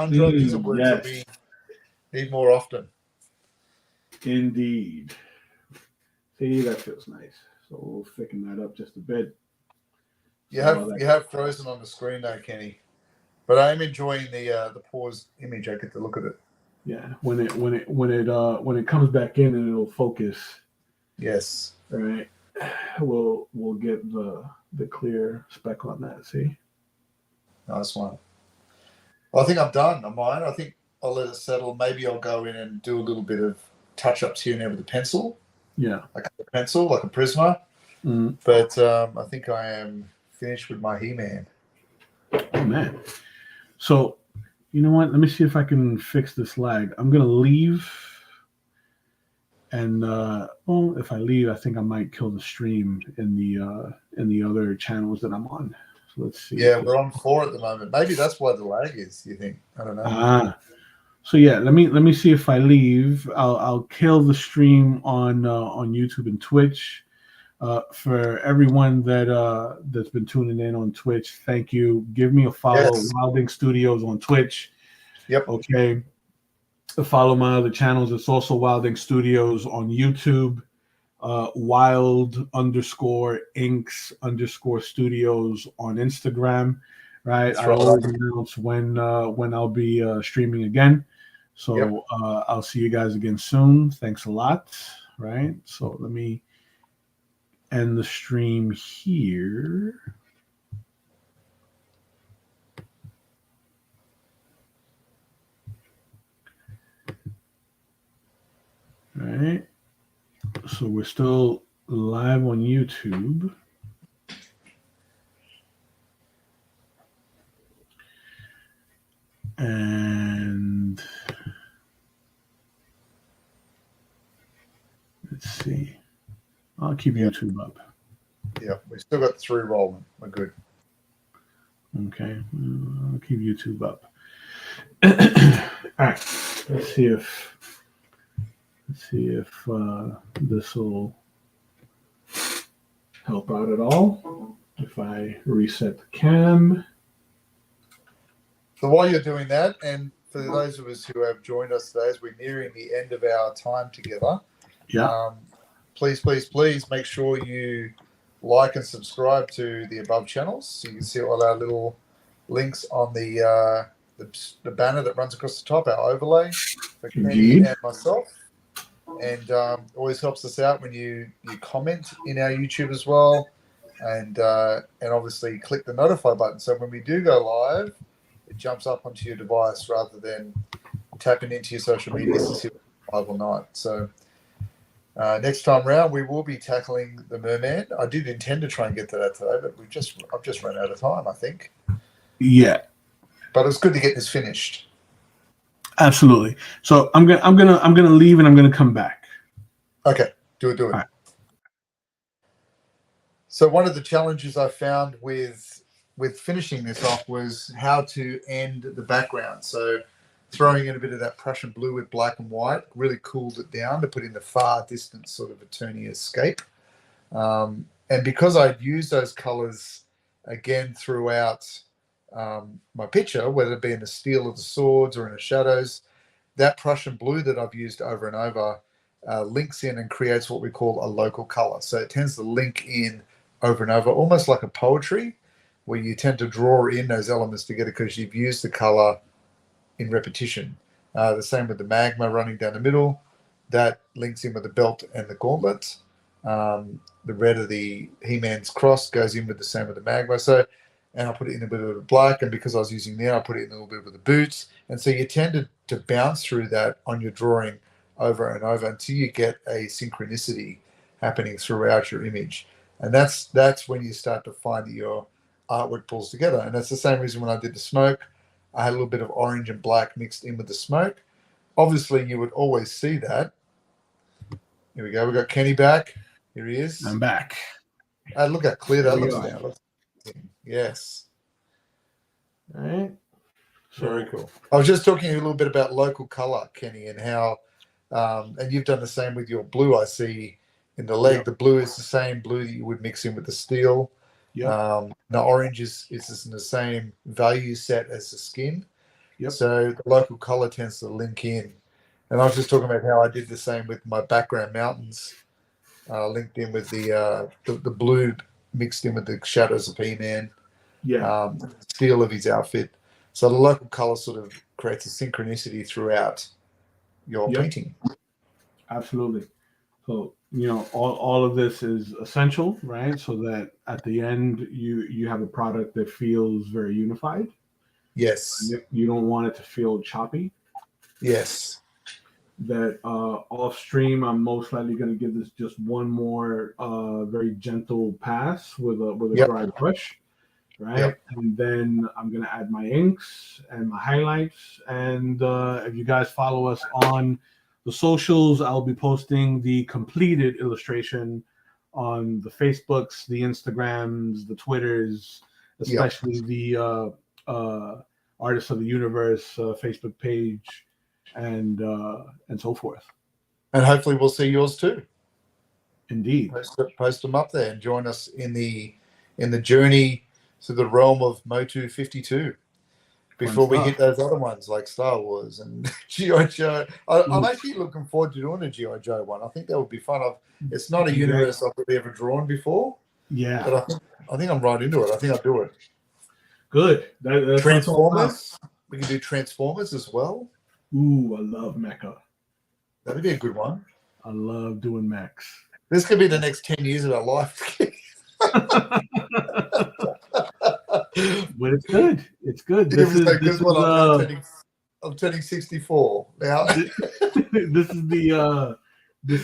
These are words that we need more often. Indeed. See, that feels nice. So we'll thicken that up just a bit. You have frozen on the screen now, Kenny, but I am enjoying the paused image. I get to look at it. Yeah, when it comes back in and it'll focus. Yes. All right. We'll get the clear speck on that. See. Nice one. Well, I think I'm done on mine. I think I'll let it settle. Maybe I'll go in and do a little bit of touch-ups here and there with a pencil. Yeah. Like a pencil, like a Prisma. Mm. But I think I am finished with my He-Man. Oh, man. So, you know what? Let me see if I can fix this lag. I'm going to leave. And, if I leave, I think I might kill the stream in the other channels that I'm on. So let's see. Yeah, we're on 4 at the moment. Maybe that's why the lag is, you think? I don't know. So yeah, let me see if I leave. I'll kill the stream on YouTube and Twitch. For everyone that's been tuning in on Twitch, thank you. Give me a follow, Yes. Wilding Studios on Twitch. Yep. Okay. Follow my other channels. It's also Wilding Studios on YouTube. Wild_Inks_Studios on Instagram. Right. That's I right. always announce when I'll be streaming again. So I'll see you guys again soon. Thanks a lot. Right. So let me end the stream here. All right. So we're still live on YouTube. And let's see. I'll keep YouTube up. Yeah, we still got 3 rolling. We're good. Okay. I'll keep YouTube up. All right. Let's see if this will help out at all. If I reset the cam. So while you're doing that, and for those of us who have joined us today, as we're nearing the end of our time together, please make sure you like and subscribe to the above channels, so you can see all our little links on the banner that runs across the top, our overlay for Kenny and myself. And always helps us out when you comment in our YouTube as well, and obviously click the notify button, so when we do go live, it jumps up onto your device rather than tapping into your social media to see if it's live or not. So next time round, we will be tackling the Merman. I did intend to try and get to that today, but I've just run out of time, I think. Yeah, But it's good to get this finished. Absolutely. So I'm gonna leave and I'm gonna come back. Okay, do it. All right. So one of the challenges I found with finishing this off was how to end the background. So throwing in a bit of that Prussian blue with black and white really cooled it down to put in the far distance sort of attorney escape. And because I'd used those colors again throughout my picture, whether it be in the steel of the swords or in the shadows, that Prussian blue that I've used over and over links in and creates what we call a local color. So it tends to link in over and over, almost like a poetry, where you tend to draw in those elements together because you've used the color in repetition. The same with the magma running down the middle. That links in with the belt and the gauntlet. The red of the He-Man's cross goes in with the same with the magma. So, and I put it in a bit of the black, and because I was using there, I put it in a little bit with the boots. And so you tend to bounce through that on your drawing over and over until you get a synchronicity happening throughout your image. And that's when you start to find that your artwork pulls together. And that's the same reason when I did the smoke, I had a little bit of orange and black mixed in with the smoke. Obviously, you would always see that. Here we go. We got Kenny back. Here he is. I'm back. Look how clear that looks now. Yes. All right. Very cool. I was just talking a little bit about local color, Kenny, and how, and you've done the same with your blue. I see in the leg, the blue is the same blue that you would mix in with the steel. The orange is in the same value set as the skin. So the local color tends to link in. And I was just talking about how I did the same with my background mountains, linked in with the blue mixed in with the shadows of He-Man, steel of his outfit. So the local color sort of creates a synchronicity throughout your painting. Absolutely. So, all of this is essential, right? So that at the end, you have a product that feels very unified. Yes. You don't want it to feel choppy. Yes. That off stream, I'm most likely going to give this just one more very gentle pass with a dry brush, right? And then I'm going to add my inks and my highlights. And if you guys follow us on the socials, I'll be posting the completed illustration on the Facebooks, the Instagrams, the Twitters, especially the Artists of the Universe Facebook page. And so forth. And hopefully we'll see yours too. Indeed. Post them up there and join us in the journey to the realm of Motu 52 before we hit those other ones like Star Wars and G.I. Joe. I'm actually looking forward to doing a G.I. Joe one. I think that would be fun. It's not a universe I've really ever drawn before. Yeah. But I think I'm right into it. I think I'll do it. Good. That's Transformers. We can do Transformers as well. Ooh, I love mecha. That'd be a good one. I love doing mechs. This could be the next 10 years of our life. But it's good. It's good. I'm turning 64 now. This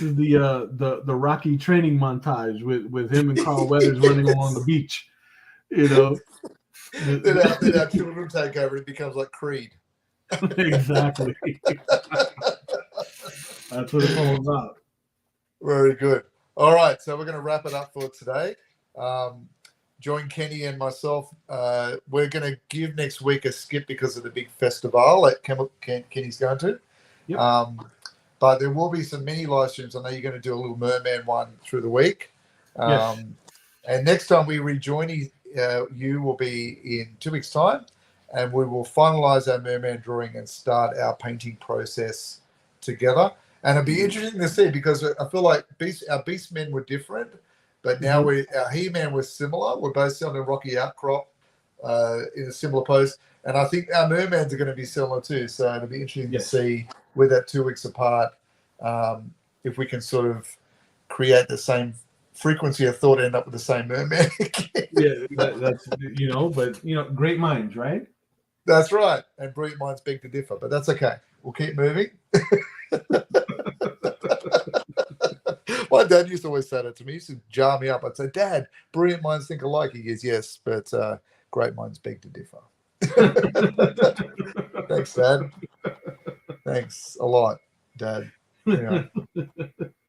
is the Rocky training montage with him and Carl Weathers running along the beach. Then our children take over. It becomes like Creed. Exactly. That's what it's all about. Very good. All right, so we're going to wrap it up for today. Join Kenny and myself. We're going to give next week a skip because of the big festival that Kenny's going to. But there will be some mini live streams. I know you're going to do a Little Merman one through the week. And next time we rejoin you will be in 2 weeks' time. And we will finalize our merman drawing and start our painting process together. And it'll be interesting to see because I feel like our Beastmen were different, but now our He-Man was similar. We're both selling a Rocky Outcrop in a similar pose. And I think our mermans are going to be similar too. So it'll be interesting to see with that 2 weeks apart if we can sort of create the same frequency of thought, end up with the same merman. That's but great minds, right? That's right. And brilliant minds beg to differ, but that's okay. We'll keep moving. My dad used to always say that to me. He used to jar me up. I'd say, Dad, brilliant minds think alike. He goes, yes, but great minds beg to differ. Thanks, Dad. Thanks a lot, Dad. Yeah.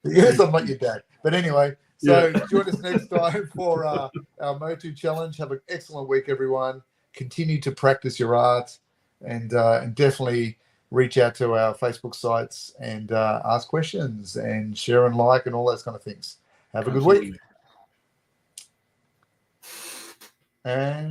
Yes, I'm not your dad. But anyway, so join us next time for our Motu Challenge. Have an excellent week, everyone. Continue to practice your art, and definitely reach out to our Facebook sites and ask questions and share and like and all those kind of things. Have a good week. And